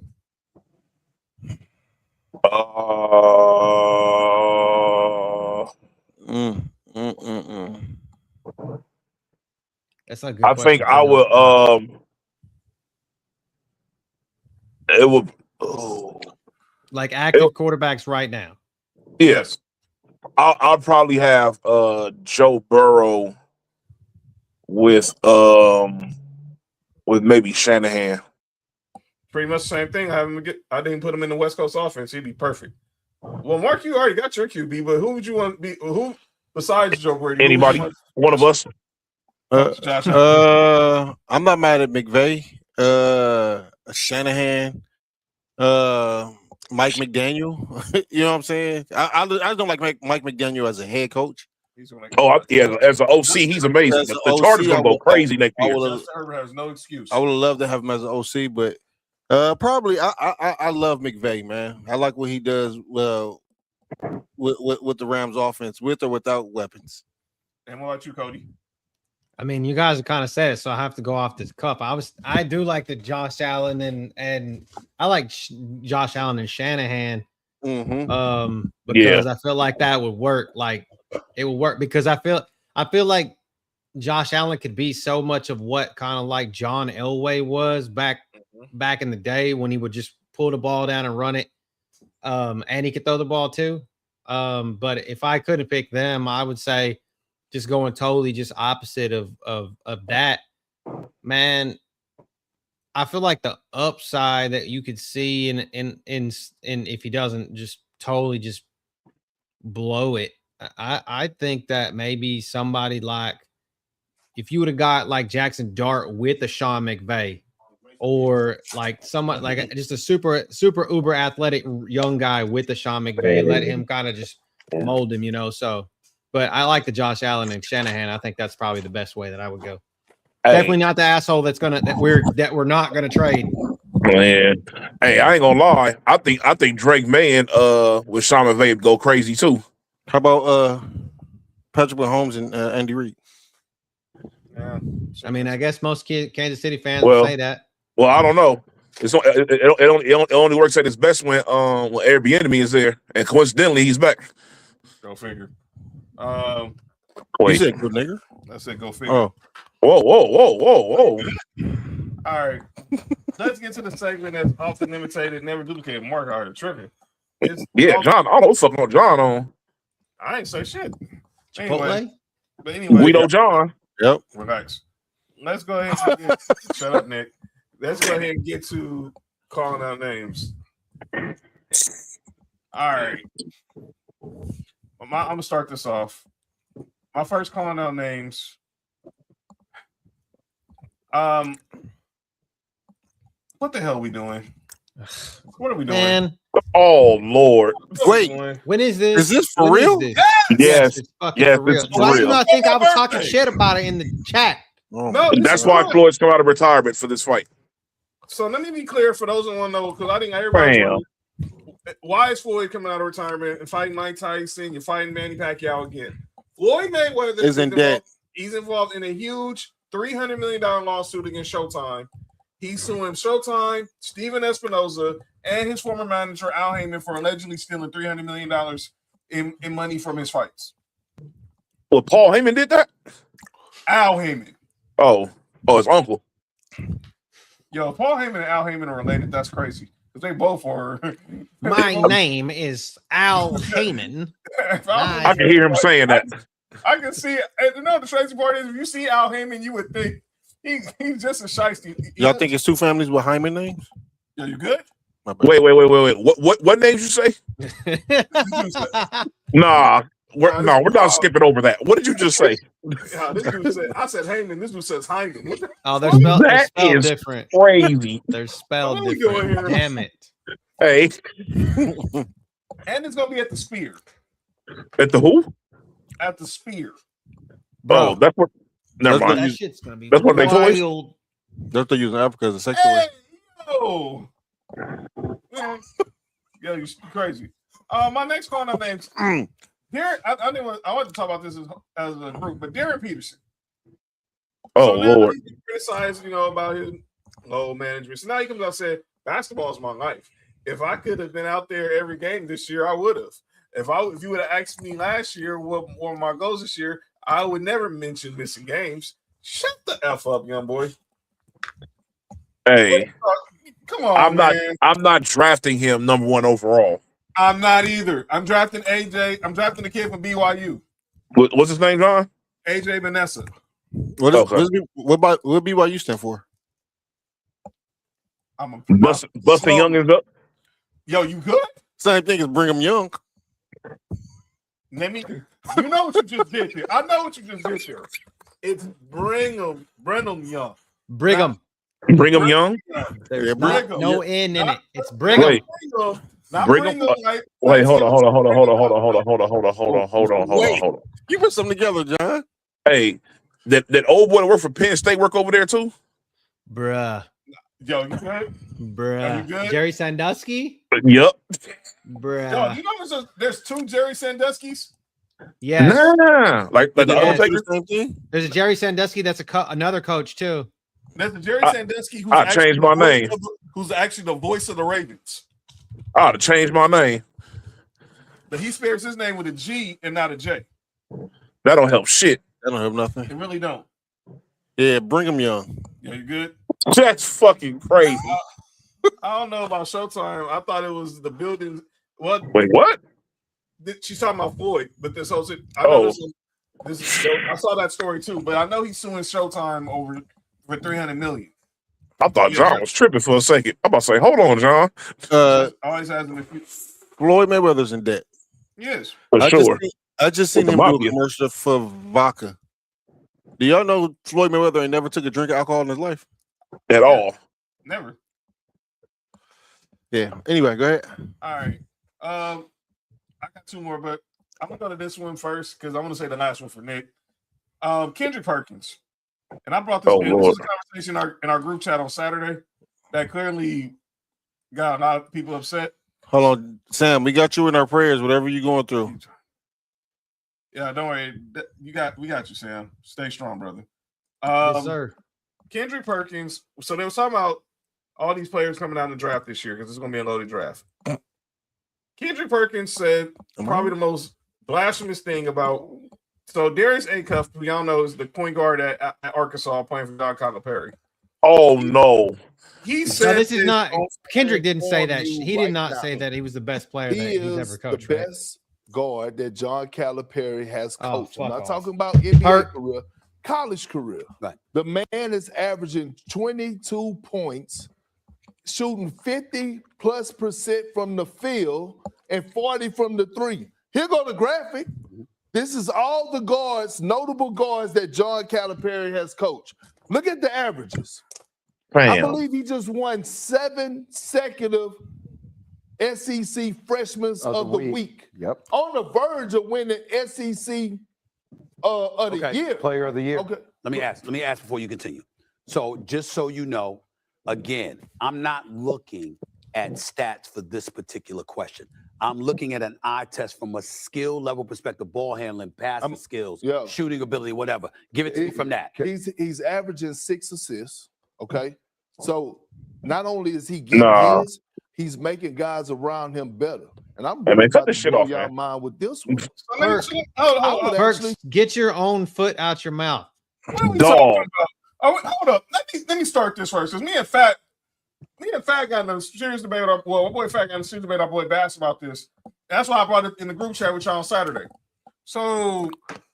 That's a good. I think I would. It would. Like active quarterbacks right now. Yes. I'll probably have Joe Burrow with maybe Shanahan. Pretty much the same thing. I didn't put him in the West Coast offense. He'd be perfect. Well, Mark, you already got your QB, but who would you want to be? Who besides Joe Brady? Anybody, one of us. Josh Allen. I'm not mad at McVay. Shanahan. Mike McDaniel. You know what I'm saying? I just don't like Mike McDaniel as a head coach. Yeah, as an OC, he's amazing. The Chargers gonna go crazy next year. Justin Herbert has no excuse. I would have loved to have him as an OC, but probably I love McVay, man. I like what he does well with the Rams offense, with or without weapons. And what about you, Cody? I mean, you guys have kind of said it, so I have to go off this cup. I do like the Josh Allen and I like Josh Allen and Shanahan. Because I feel like that would work. Like it would work because I feel like Josh Allen could be so much of what kind of like John Elway was back in the day when he would just pull the ball down and run it. And he could throw the ball too. But if I couldn't pick them, I would say just going totally just opposite of that, man. I feel like the upside that you could see in if he doesn't just totally just blow it, I think that maybe somebody like if you would have got like Jackson Dart with a Sean McVay, or like someone like just a super uber athletic young guy with the Sean McVay, let him kind of just mold him, you know. So, but I like the Josh Allen and Shanahan. I think that's probably the best way that I would go. Hey. Definitely not the asshole that we're not gonna trade. Man, hey, I ain't gonna lie. I think Drake May with Sean McVay go crazy too. How about Patrick Mahomes and Andy Reid? Yeah. I mean, I guess most Kansas City fans will say that. Well, I don't know. It only works at its best when Airbnb is there, and coincidentally, he's back. Go figure. You said good nigga. I said go figure. Oh. Whoa. All right. Let's get to the segment that's often imitated, never duplicated. Mark out here tripping. John. I don't know what fucking on John on. I ain't say shit. Anyway, we know John. Yep. Relax. Let's go ahead and shut up, Nick. Let's go ahead and get to calling out names. All right. I'm gonna start this off. My first calling out names. What the hell are we doing? What are we doing? Man. Oh Lord! Wait, when is this? Is this for real? Yes, it's for real. Why do you not think I was talking shit about it in the chat? No, that's why Floyd's come out of retirement for this fight. So let me be clear for those who want to know, because I think everybody why is Floyd coming out of retirement and fighting Mike Tyson? You're fighting Manny Pacquiao again. Floyd Mayweather is in debt. He's involved in a huge $300 million lawsuit against Showtime. He's suing Showtime, Steven Espinoza, and his former manager Al Heyman for allegedly stealing $300 million in money from his fights. Well, Paul Heyman did that? Al Heyman. Oh, his uncle. Yo, Paul Heyman and Al Heyman are related. That's crazy. Because they both are. My name is Al Heyman. I can hear him saying that. I can see it. And you know the crazy part is if you see Al Heyman, you would think he's just a shiesty. Y'all think it's two families with Heyman names? Yo, you good? Wait. What names you say? Nah. We're not skipping over that. What did you just say? This dude said, I said Heyman. This dude says Hyman. Oh, they're spelled different. Crazy. They're spelled different. Damn it. Hey. And it's gonna be at the Spear. At the who? At the Spear. Bro, that's what. Never mind. That shit's gonna be. That's what they toys. That's what they use in Africa as a sex toy. Yo, man. Yo, you crazy. My next call out names. I want to talk about this as a group, but Darren Peterson. Oh, Lord. He criticized, about his low management. So now he comes out and said, basketball is my life. If I could have been out there every game this year, I would have. If you would have asked me last year what were my goals this year, I would never mention missing games. Shut the F up, young boy. Hey. Come on, I'm not drafting him number 1 overall. I'm not either. I'm drafting AJ. I'm drafting the kid from BYU. What's his name, John? AJ Vanessa. What BYU stand for? I'm busting youngins up. Yo, you good? Same thing as Brigham Young. Let me. You know what you just did here. I know what you just did here. It's Brigham Young. Brigham. Brigham Young. There's Brigham. no N in it. It's Brigham. Wait. Not Brigham. Brigham. Wait, hold on. You put something together, John. Hey, that old boy that worked for Penn State work over there too? Bruh. Yo, you good? Bruh. You good? Jerry Sandusky? Yep. Bruh. Yo, you know there's two Jerry Sandusky's? Yes. Nah. Like the Yes. Undertaker? Same thing. There's a Jerry Sandusky that's another coach too. There's a Jerry Sandusky who's I actually changed my name. Who's actually the voice of the Ravens. I ought to change my name. But he spares his name with a G and not a J. That don't help shit. That don't help nothing. It really don't. Yeah, Brigham Young. Yeah, you good? That's fucking crazy. I don't know about Showtime. I thought it was the building. What? Wait, what? She's talking about Floyd, but this whole I saw that story too, but I know he's suing Showtime for $300 million. I thought John was tripping for a second. I'm about to say, hold on, John. Always has him. Floyd Mayweather's in debt. Yes. For sure. I just seen With him the do a mafia. commercial for vodka. Do y'all know Floyd Mayweather ain't never took a drink of alcohol in his life? At all. Never. Yeah. Anyway, go ahead. All right. I got two more, but I'm gonna go to this one first because I want to say the last one for Nick. Kendrick Perkins, and I brought this. Oh, This Lord. was a conversation in our group chat on Saturday that clearly got a lot of people upset. Hold on, Sam. We got you in our prayers, whatever you're going through. Yeah, don't worry. We got you, Sam. Stay strong, brother. Yes, sir. Kendrick Perkins. So they were talking about all these players coming out in the draft this year because it's going to be a loaded draft. Kendrick Perkins said probably the most blasphemous thing about. So Darius Acuff, we all know, is the point guard at Arkansas playing for John Calipari. Oh, no. He said No, this is not. on- Kendrick didn't say that. you He did right not now. say that he was the best player He that he's is ever the coached. Right? best guard that John Calipari has Oh, coached. I'm fuck not off. talking about NBA Hurt. career, college career. Right. The man is averaging 22 points, shooting 50+% from the field and 40 from the three. Here go the graphic. This is all the guards, notable guards that John Calipari has coached. Look at the averages. I Damn. believe he just won 7 consecutive SEC Freshmen of the Week. Yep. On the verge of winning SEC of the year. Player of the year. Okay. Let me ask before you continue. So just so you know, again, I'm not looking at stats for this particular question. I'm looking at an eye test from a skill level perspective, ball handling, passing skills, yeah. shooting ability, whatever. Give it to me from that. He's averaging 6 assists. Okay. So not only is he getting Nah. his, he's making guys around him better. And I'm Hey, man, cut about this to shit blow off, y'all man. mind with this one. So let me- hold on. Perks, get your own foot out your mouth. What are we Dog. talking about? Hold up. Let me start this first because me and Fat got in a serious debate. My boy Fat got in a serious debate. Our boy Bass about this. That's why I brought it in the group chat with y'all on Saturday. So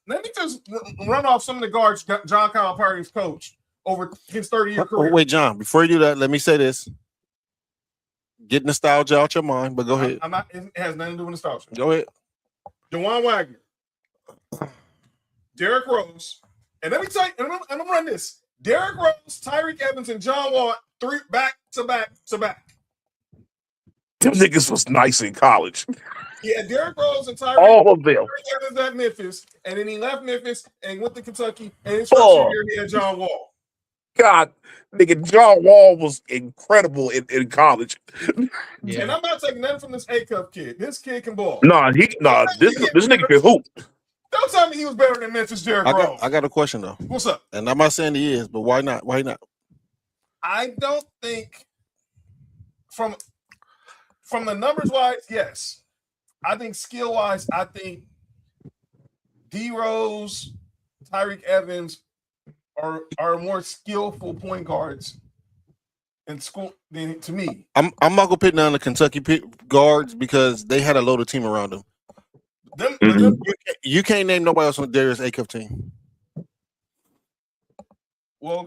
let me just run off some of the guards John Calipari's coached over his 30-year career. Wait, John. Before you do that, let me say this. Get nostalgia out your mind, but go ahead. I'm not. It has nothing to do with nostalgia. Go ahead. DeJuan Wagner, Derrick Rose, and let me tell you, and I'm gonna run this. Derrick Rose, Tyreek Evans, and John Wall, 3 back to back to back. Them niggas was nice in college. Yeah, Derrick Rose and Tyreek All of them. Evans at Memphis, and then he left Memphis and went to Kentucky, and his Oh. first year he had John Wall. God, nigga, John Wall was incredible in college. Yeah. And I'm not taking nothing from this A-Cup kid. This kid can ball. This nigga can hoop. Don't tell me he was better than Memphis Derrick Rose. I got a question though. What's up? And I'm not saying he is, but why not? Why not? I don't think from the numbers wise, yes. I think skill wise, I think D Rose, Tyreek Evans are more skillful point guards in school than to me. I'm not gonna put down the Kentucky guards because they had a loaded team around them. You can't name nobody else on the Darius Acuff team. Well,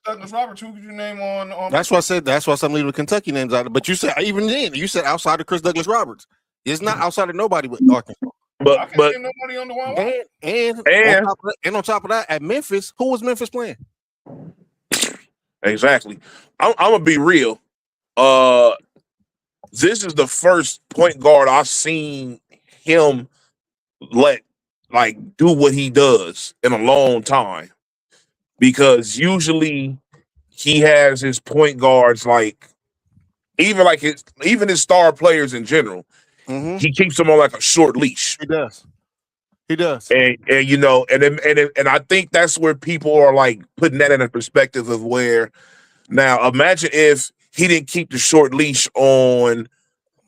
Douglas Roberts, who could you name on? That's why I said. That's why I'm leaving the Kentucky names out. But you said even then, you said outside of Chris Douglas Roberts. It's not outside of nobody with Arkansas. I can't But see nobody on the one. And On top of that, at Memphis, who was Memphis playing? exactly. I'm gonna be real. This is the first point guard I've seen him do what he does in a long time. Because usually he has his point guards even his star players in general. Mm-hmm. He keeps them on like a short leash. He does. And I think that's where people are like putting that in a perspective of where now imagine if he didn't keep the short leash on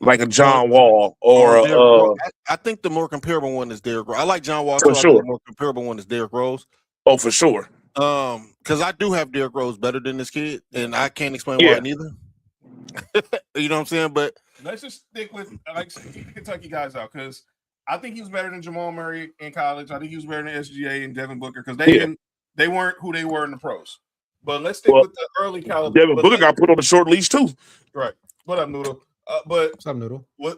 like a John Wall or I think the more comparable one is Derrick Rose. I like John Wall for too. sure. I think the more comparable one is Derrick Rose. Oh, for sure. Because I do have Derrick Rose better than this kid, and I can't explain Yeah. why neither. You know what I'm saying? But Let's just stick with keep the Kentucky guys out because I think he was better than Jamal Murray in college. I think he was better than SGA and Devin Booker because they weren't who they were in the pros. But let's stick with the early caliber. Devin Booker got put on the short leash too. Right. What up, Noodle? What's up, Noodle? What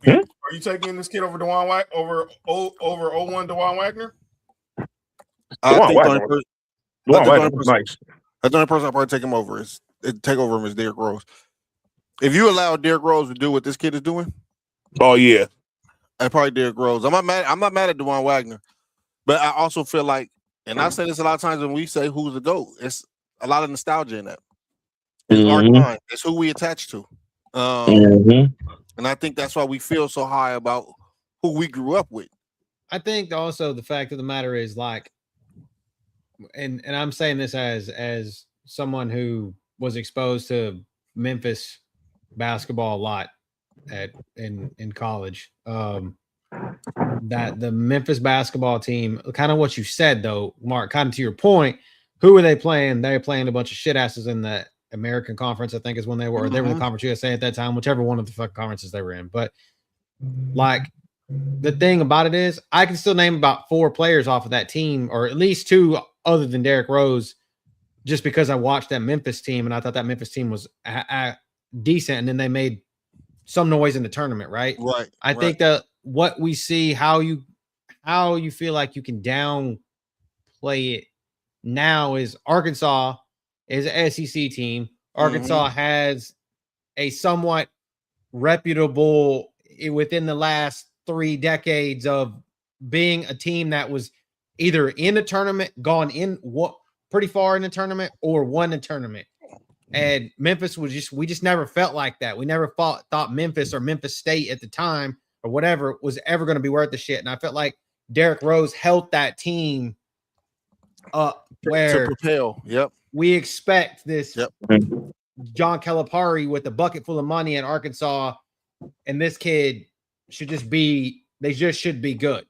are you taking this kid over Dewan over 01 Dewan Wagner? I think the only nice. That's the only person I'll probably take him over is Derrick Rose. If you allow Derrick Rose to do what this kid is doing, oh yeah, I probably Derrick Rose. I'm not mad at Dewan Wagner, but I also feel like, and I say this a lot of times when we say who's the GOAT, it's a lot of nostalgia in that. It's our time. It's who we attach to. And I think that's why we feel so high about who we grew up with. I think also the fact of the matter is like, and I'm saying this as someone who was exposed to Memphis basketball a lot in college. That the Memphis basketball team, kind of what you said though, Mark, kind of to your point, who were they playing? They were playing a bunch of shit asses in the American Conference, I think is when they were, or they were in the Conference USA at that time, whichever one of the fucking conferences they were in. But like the thing about it is I can still name about 4 players off of that team, or at least 2 other than Derrick Rose, just because I watched that Memphis team and I thought that Memphis team was decent, and then they made some noise in the tournament, right? Right. I think that what we see, how you feel like you can downplay it now is Arkansas is an SEC team. Arkansas has a somewhat reputable within the last 3 decades of being a team that was either in a tournament, gone in pretty far in the tournament, or won the tournament. And Memphis we just never felt like that. We never thought Memphis or Memphis State at the time or whatever was ever going to be worth the shit. And I felt like Derrick Rose held that team up where to propel. Yep. We expect this John Calipari with a bucket full of money in Arkansas, and this kid should just be good.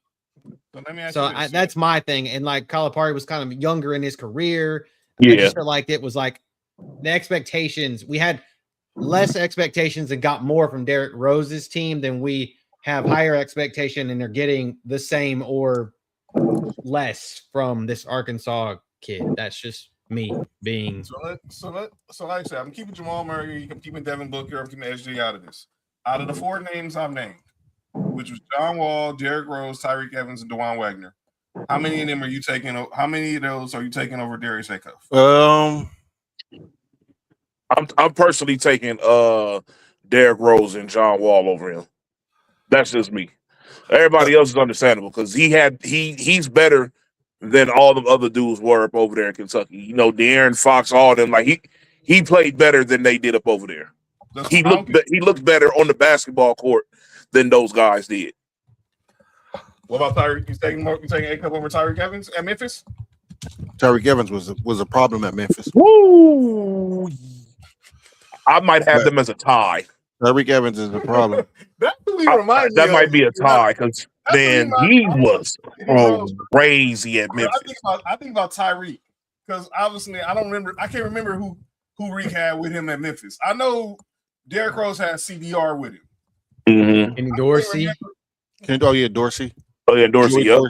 So that's my thing. And like Calipari was kind of younger in his career. I just feel like it was like the expectations. We had less expectations and got more from Derrick Rose's team than we have higher expectation, and they're getting the same or less from this Arkansas kid. That's just me being. So like I said, I'm keeping Jamal Murray, I'm keeping Devin Booker, I'm keeping SG out of this. Out of the 4 names I've named, which was John Wall, Derrick Rose, Tyreek Evans, and Dewan Wagner, how many of them are you taking? How many of those are you taking over Darius Acuff? I'm personally taking Derrick Rose and John Wall over him. That's just me. Everybody else is understandable because he's better than all the other dudes were up over there in Kentucky. You know, De'Aaron Fox, all of them. Like he played better than they did up over there. He looked better on the basketball court than those guys did. What about Tyreek? You taking Acuff over Tyreek Evans at Memphis? Tyreek Evans was a problem at Memphis. Woo! I might have them as a tie. Tyreek Evans is a problem. That might be a tie because man, he was crazy at Memphis. I think about Tyreek because obviously I can't remember who Reek had with him at Memphis. I know Derrick Rose had CDR with him. Mm-hmm. And Dorsey. Dorsey. Oh yeah, Dorsey. Yep.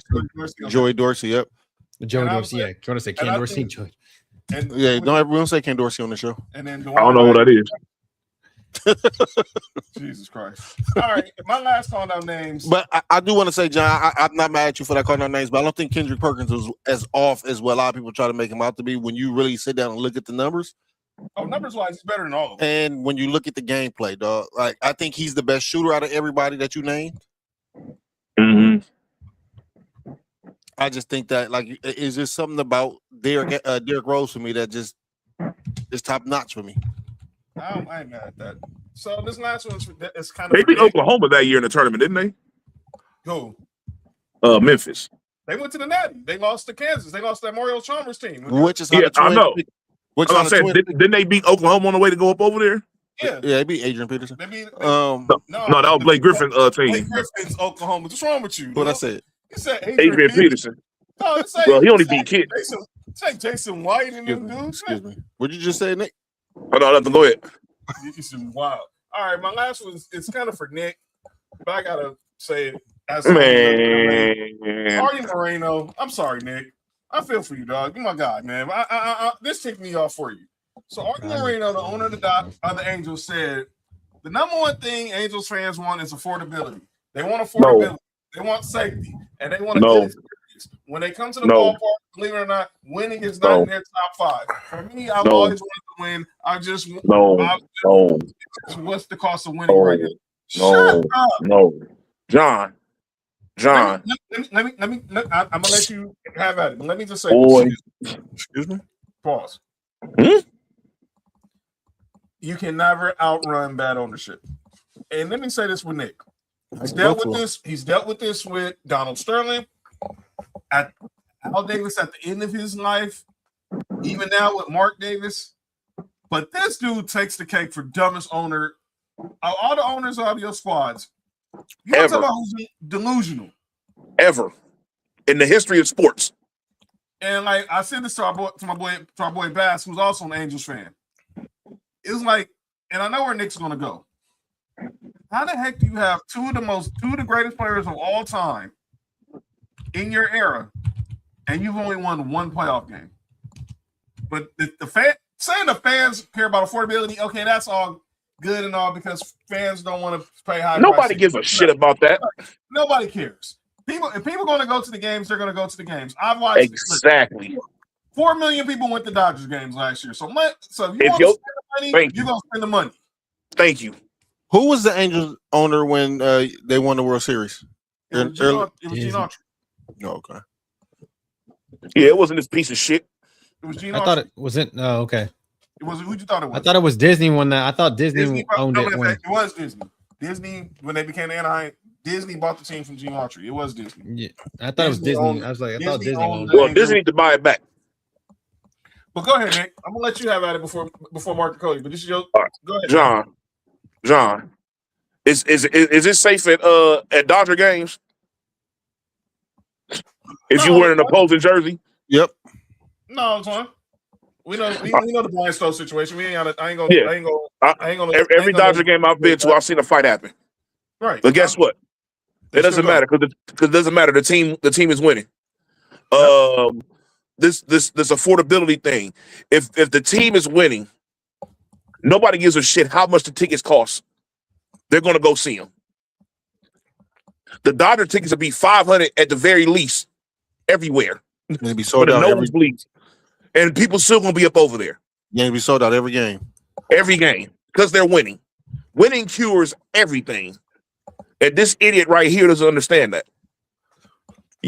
Joey Dorsey. Yep. Joey Dorsey. Yeah. Do you want to say Ken Dorsey? Don't say Ken Dorsey on the show. And then I don't know who that is. Jesus Christ. All right, my last call out names. But I do want to say, John, I'm not mad at you for that calling out names, but I don't think Kendrick Perkins was as off as what a lot of people try to make him out to be when you really sit down and look at the numbers. Oh, numbers wise, he's better than all of them. And when you look at the gameplay, dog, like I think he's the best shooter out of everybody that you named. Mm-hmm. I just think that like it's just something about Derrick Rose for me that just is top notch for me. I ain't mad at that. So this last one is kind of. They beat Oklahoma that year in the tournament, didn't they? Who? Memphis. They went to the Natty. They lost to Kansas. They lost to that Mario Chalmers team. Which is how the I know. Which I'm saying, didn't they beat Oklahoma on the way to go up over there? Yeah, they beat Adrian Peterson. They beat, no, that was Blake Griffin's team. Blake Griffin's Oklahoma. What's wrong with you? What I said? You said Adrian Peterson. No, Well, he only beat Kid. It's like Jason White and them dudes. Excuse me. What'd you just say, Nick? Oh, no, nothing. Go ahead. Wow. All right, my last one it's kind of for Nick, but I gotta say it as Artie Moreno. I'm sorry, Nick. I feel for you, dog. You're my guy, man. This ticked me off for you. So Artie Moreno, the owner of the Angels, said the number one thing Angels fans want is affordability. They want affordability. They want safety, and they want to get experience. When they come to the ballpark, believe it or not, winning is not in their top 5. For me, I've always wanted to win. What's the cost of winning right now? Shut up. No, John. Let me. I'm gonna let you have at it. But let me just say, excuse me. Pause. You can never outrun bad ownership. And let me say this with Nick. He's dealt with this with Donald Sterling, at Al Davis at the end of his life, even now with Mark Davis. But this dude takes the cake for dumbest owner. All the owners of your squads. You want to talk about who's delusional? Ever. In the history of sports. And like I said this to our boy Bass, who's also an Angels fan. It's like, and I know where Nick's gonna go. How the heck do you have two of the greatest players of all time in your era, and you've only won one playoff game? But saying the fans care about affordability, okay, that's all good and all because fans don't want to pay high. Nobody gives a shit about that. Nobody cares. If people are going to go to the games, they're going to go to the games. I've watched exactly. 4 million people went to Dodgers games last year. So if you want to spend the money, you're going to spend the money. Thank you. Who was the Angels owner when they won the World Series? It was Gene Autry. No, okay. Yeah, it wasn't this piece of shit. It was Gene I thought it wasn't. Oh, okay. It was who you thought it was? I thought it was Disney when that. I thought Disney owned it. It was Disney. Disney when they became Anaheim. Disney bought the team from Gene Autry. It was Disney. Yeah, I thought it was Disney. I was like, I thought Disney owned it. Well, Disney need to buy it back. But go ahead, Nick. I'm gonna let you have at it before Mark Cody. But this is your go ahead, John. Is it safe at Dodger games? If you wear an opposing jersey? Yep. No, it's fine. We know the blind stove situation. We ain't gonna. Every Dodger game I've been to, I've seen a fight happen. Right. But guess what? It doesn't matter because it doesn't matter. The team is winning. This affordability thing. If the team is winning, nobody gives a shit how much the tickets cost. They're gonna go see them. The Dodger tickets will be $500 at the very least everywhere. They'll be sold out every nosebleeds. And people still gonna be up over there. Yeah, they'll be sold out every game. Every game. Because they're winning. Winning cures everything. And this idiot right here doesn't understand that.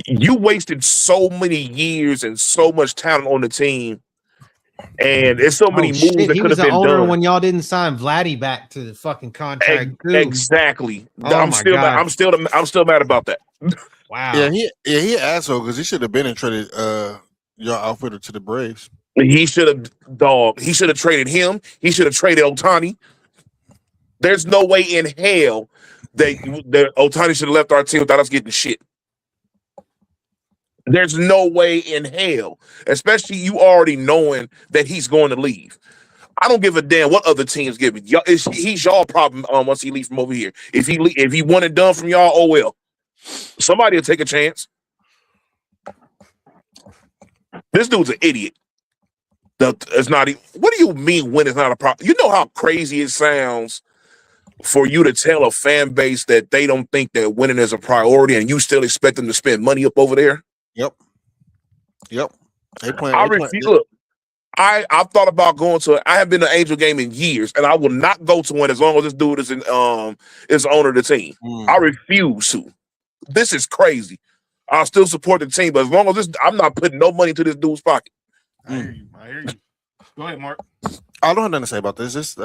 You wasted so many years and so much talent on the team. And there's so many moves that could have been done. When y'all didn't sign Vladdy back to the fucking contract. Exactly. Oh I'm still mad about that. Wow. Yeah, he an asshole because he should have been and traded your outfitter to the Braves. He should have traded him. He should have traded Ohtani. There's no way in hell that Ohtani should have left our team without us getting shit. There's no way in hell, especially you already knowing that he's going to leave. I don't give a damn what other teams give me. He's y'all problem once he leaves from over here. If he won and done from y'all, oh well. Somebody will take a chance. This dude's an idiot. It's not. What do you mean when it's not a problem? You know how crazy it sounds for you to tell a fan base that they don't think that winning is a priority and you still expect them to spend money up over there? Yep. They playing. I refuse. Look, I've thought about going to it. I have been to an Angel game in years, and I will not go to one as long as this dude is is the owner of the team. I refuse to. This is crazy. I'll still support the team, but as long as I'm not putting no money into this dude's pocket. I hear you. Go ahead, Mark. I don't have nothing to say about this. He's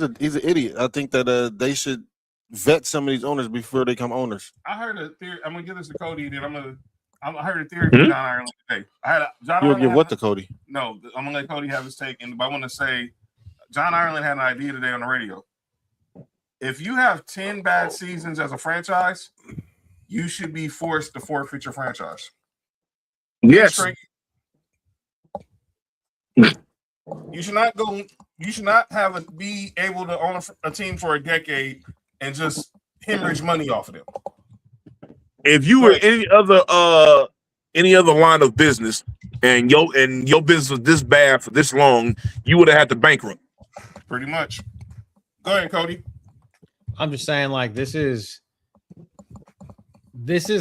an idiot. I think that they should vet some of these owners before they become owners. I heard a theory. I'm gonna give this to Cody, then I heard a theory from John Ireland today. You'll give what to Cody? No, I'm gonna let Cody have his take, but I want to say John Ireland had an idea today on the radio. If you have 10 bad seasons as a franchise, you should be forced to forfeit your franchise. Yes. You should not go. You should not be able to own a team for a decade and just hemorrhage money off of them. If you were any other line of business and your business was this bad for this long, you would have had to bankrupt. Pretty much. Go ahead, Cody. I'm just saying, like, this is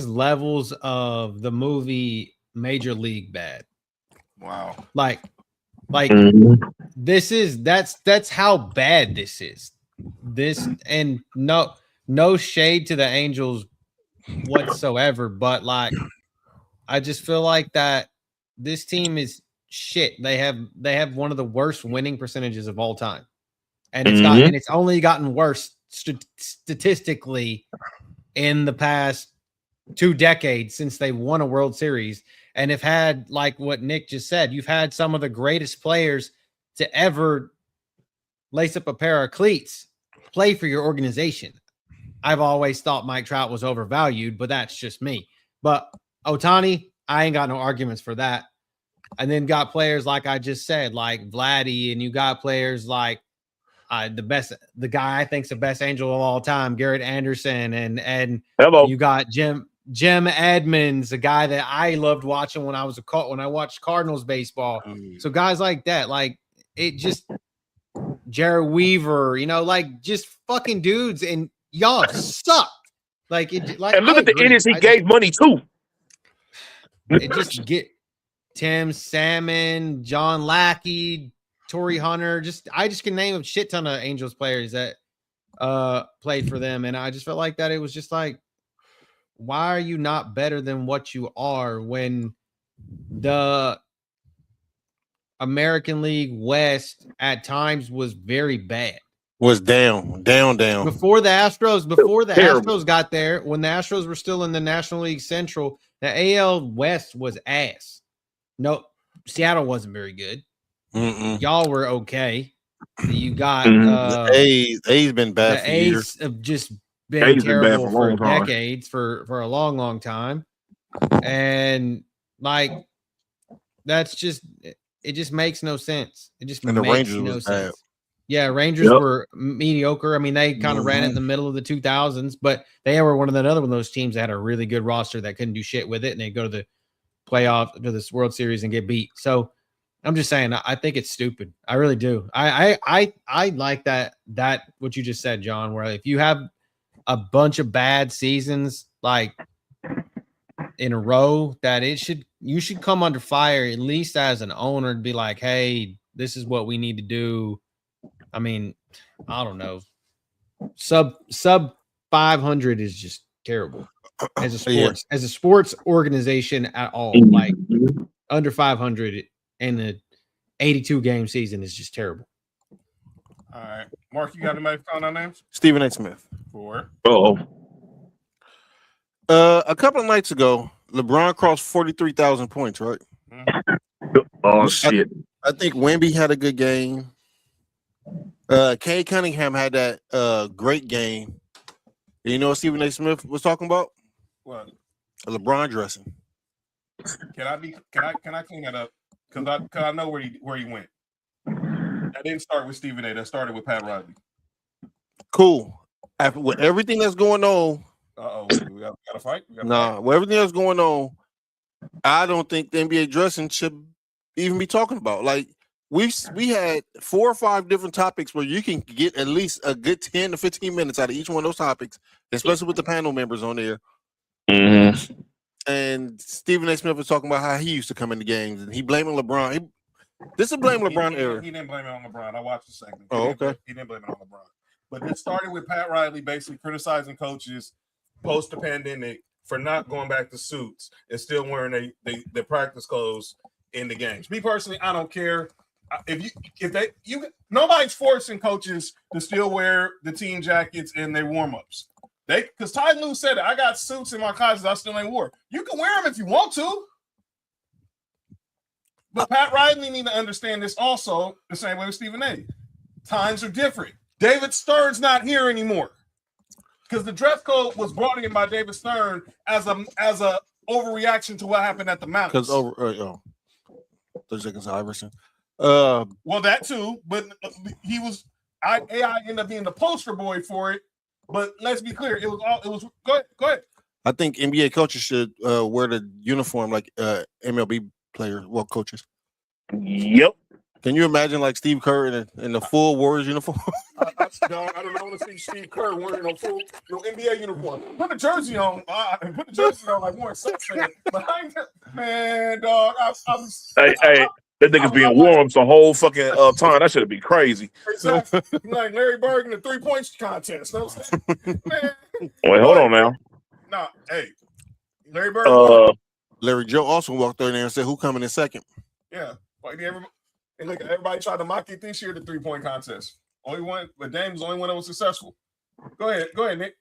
levels of the movie Major League bad. Wow. Like that's how bad this is. This, and no shade to the Angels whatsoever, but like I just feel like that this team is shit. They have one of the worst winning percentages of all time. And it's only gotten worse statistically in the past 2 decades since they won a World Series, and have had, like what Nick just said, you've had some of the greatest players to ever lace up a pair of cleats play for your organization. I've always thought Mike Trout was overvalued, but that's just me. But Ohtani, I ain't got no arguments for that. And then got players like I just said, like Vladdy, and you got players like the guy I think's the best Angel of all time, Garrett Anderson, and Hello. You got Jim Edmonds, a guy that I loved watching when I watched Cardinals baseball. So guys like that, like it just Jared Weaver, like just fucking dudes, and y'all suck. Like it, like and look at the idiots he gave money to. It just get Tim Salmon, John Lackey, Torrey Hunter. I just can name a shit ton of Angels players that played for them, and I just felt like that it was just like, why are you not better than what you are when the American League West at times was very bad? Was down. Before the Astros got there, when the Astros were still in the National League Central, the AL West was ass. No, Seattle wasn't very good. Y'all were okay. You got the A's been bad. The A's have just been terrible for decades, for a long time, and like that's just, it just makes no sense. It just and the makes Rangers no was sense. bad. Yeah, Rangers were mediocre. I mean, they kind of ran it in the middle of the 2000s, but they were another one of those teams that had a really good roster that couldn't do shit with it, and they go to the playoff, to this World Series, and get beat. So I'm just saying, I think it's stupid. I really do. I like that what you just said, John, where if you have a bunch of bad seasons like in a row, that you should come under fire at least as an owner and be like, hey, this is what we need to do. I mean, I don't know. Sub 500 is just terrible as a sports organization at all. Like under 500 in the 82 game season is just terrible. All right, Mark, you got anybody calling our names? Stephen A. Smith. For a couple of nights ago, LeBron crossed 43,000 points, right? Oh shit! I think Wemby had a good game. Kay Cunningham had that great game. You know what Stephen A. Smith was talking about? What? LeBron dressing. Can I clean that up? Because I know where he went. That didn't start with Stephen A. That started with Pat Riley. Cool. With everything that's going on. We got a fight? With everything that's going on, I don't think the NBA dressing should even be talking about. Like, we had 4 or 5 different topics where you can get at least a good 10 to 15 minutes out of each one of those topics, especially with the panel members on there. Mm-hmm. And Stephen A. Smith was talking about how he used to come into games, and he blaming LeBron. This is blame LeBron era. He didn't blame it on LeBron. I watched the segment. Oh, okay. He didn't blame it on LeBron. But it started with Pat Riley basically criticizing coaches post the pandemic for not going back to suits and still wearing the practice clothes in the games. Me personally, I don't care. Nobody's forcing coaches to still wear the team jackets in their warm-ups. Because Ty Lue said it. I got suits in my closet I still ain't wore. You can wear them if you want to. But Pat Riley need to understand this also the same way with Stephen A. Times are different. David Stern's not here anymore. Because the dress code was brought in by David Stern as a overreaction to what happened at the Mountains. Because 30 seconds Iverson. Well, that too, but AI ended up being the poster boy for it. But let's be clear, it was go ahead. I think NBA coaches should wear the uniform like MLB players, coaches. Yep. Can you imagine like Steve Kerr in the full Warriors uniform? I don't want to see Steve Kerr wearing no NBA uniform. Put the jersey on. Like more fan. Man, dog. Hey, that nigga's being warm the whole fucking time. That should be crazy. Exactly. Like Larry Bird in the 3-point contest. No, man. Wait, hold on now. Nah, hey. Larry Bird. Larry Joe also walked in there and said, "Who coming in second?" Yeah. Like everybody tried to mock it this year, the 3-point contest. Only one, but Dame was the only one that was successful. Go ahead, Nick.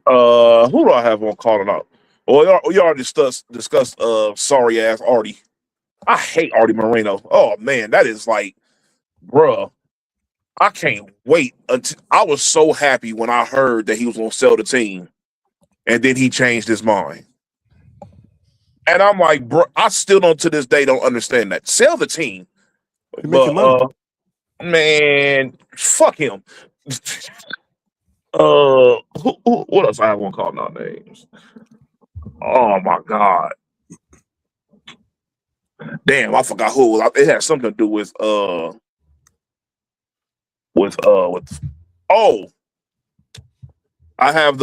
Who do I have on calling out? Well, you already discussed sorry ass Artie. I hate Artie Moreno. Oh man, that is like, bruh. I can't wait until I was so happy when I heard that he was gonna sell the team, and then he changed his mind. And I'm like, bro, I still don't to this day don't understand that. Sell the team. But man, fuck him. What else I have one calling out names? Oh my god. Damn, I forgot who it was. It had something to do with I have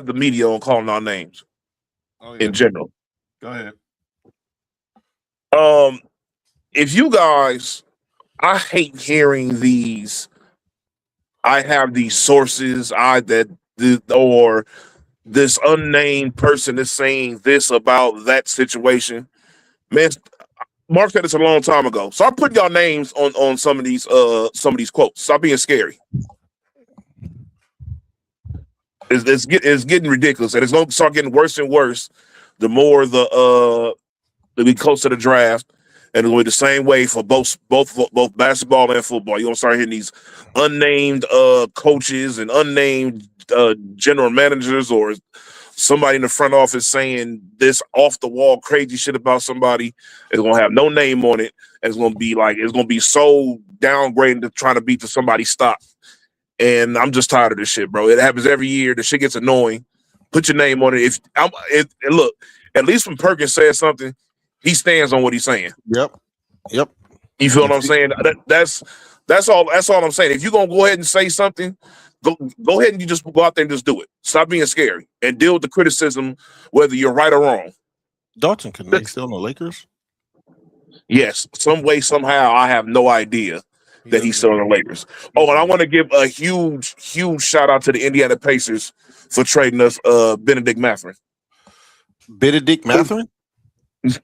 the media on calling our names in general. Go ahead. If you guys, I hate hearing these. I have these sources. Or this unnamed person is saying this about that situation. Man, Mark said this a long time ago. So I put y'all names on some of these quotes. Stop being scary. It's getting ridiculous, and it's going to start getting worse and worse the more we close to the draft. And it'll be the same way for both basketball and football. You're gonna start hitting these unnamed coaches and unnamed general managers, or somebody in the front office saying this off the wall crazy shit about somebody. It's gonna have no name on it. And it's gonna be so downgrading to trying to beat to somebody's stock. And I'm just tired of this shit, bro. It happens every year. The shit gets annoying. Put your name on it. And look, at least when Perkins says something, he stands on what he's saying. Yep. You feel what I'm saying? That's all I'm saying. If you're gonna go ahead and say something, go ahead and you just go out there and just do it. Stop being scary and deal with the criticism, whether you're right or wrong. Dalton, can they still on the Lakers? Yes, some way, somehow, I have no idea that he's still on the Lakers. Oh, and I want to give a huge shout out to the Indiana Pacers for trading us Benedict Mathurin. Benedict Mathurin?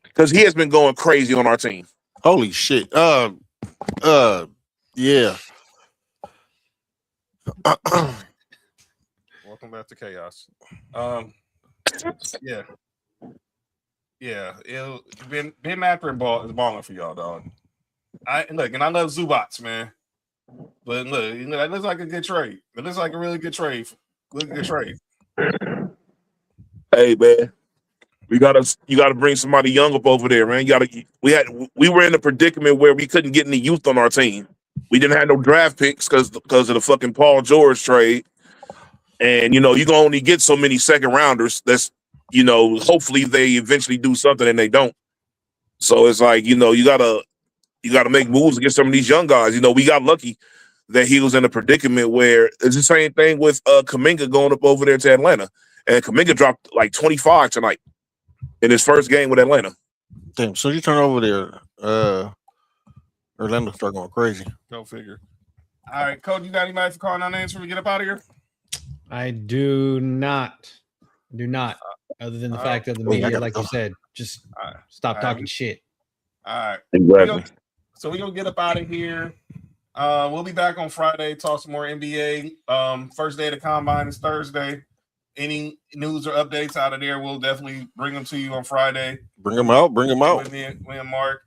Because he has been going crazy on our team. Holy shit. Yeah. Welcome back to chaos. Yeah. Ben Mathurin is balling for y'all, dog. I love Zubats, man. But look, that looks like a good trade. It looks like a really good trade. Hey, man. You gotta bring somebody young up over there, man. We were in a predicament where we couldn't get any youth on our team. We didn't have no draft picks because of the fucking Paul George trade. And you can only get so many second rounders. That's hopefully they eventually do something and they don't. So it's like, you gotta you got to make moves against some of these young guys. You know, we got lucky that he was in a predicament where it's the same thing with Kuminga going up over there to Atlanta. And Kuminga dropped like 25 tonight in his first game with Atlanta. Damn, so you turn over there, Orlando start going crazy. Go figure. All right, Coach, you got anybody for calling our names before we get up out of here? I do not. Other than the fact that the media, like you said, just stop talking shit. All right. Exactly. So we're going to get up out of here. We'll be back on Friday, talk some more NBA. First day of the combine is Thursday. Any news or updates out of there, we'll definitely bring them to you on Friday. Bring them out. With me and Mark.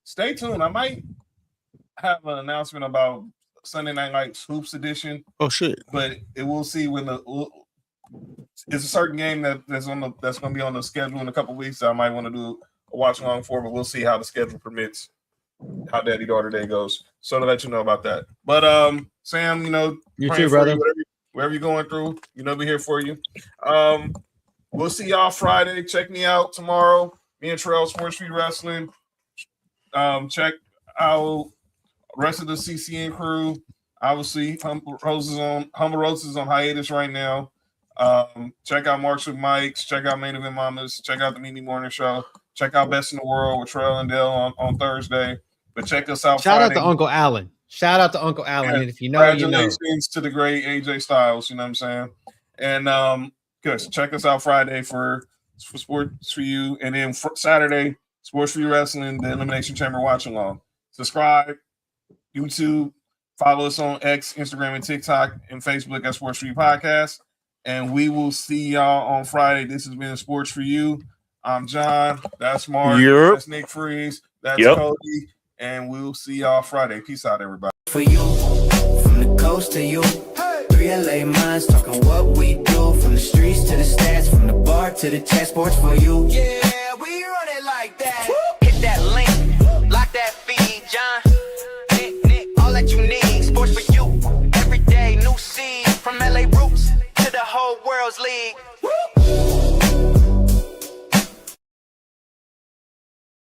Stay tuned. I might have an announcement about Sunday Night Lights Hoops Edition. Oh shit! But we'll see when it's a certain game that's going to be on the schedule in a couple weeks. I might want to do a watch along for, but we'll see how the schedule permits. How Daddy Daughter Day goes. So to let you know about that. But Sam, you know, you too, brother. Wherever you're going through, you know, we're here for you. We'll see y'all Friday. Check me out tomorrow. Me and Trail Sports Street Wrestling. Check out rest of the CCN crew. Obviously, Humble Roses is on hiatus right now. Check out Marks with Mikes. Check out Main Event Mamas. Check out the Mimi Morning Show. Check out Best in the World with Trail and Dale on Thursday. But check us out. Shout Friday. out to Uncle Allen. And if you know, congratulations to the great AJ Styles. You know what I'm saying? And good. So check us out Friday for Sports for You, and then Saturday Sports for You Wrestling, the Elimination Chamber watch along. Subscribe, YouTube, follow us on X, Instagram, and TikTok, and Facebook at Sports for You Podcast. And we will see y'all on Friday. This has been Sports for You. I'm John. That's Mark. Yep. That's Nick Freeze. That's Cody. And we'll see y'all Friday. Peace out, everybody. For you, from the coast to you, 3 LA minds talking what we do. From the streets to the stats, from the bar to the chat. Sports for you. Yeah, we run it like that. Hit that link, lock that feed, John. Nick, all that you need. Sports for you. Every day, new seed. From LA roots to the whole world's league.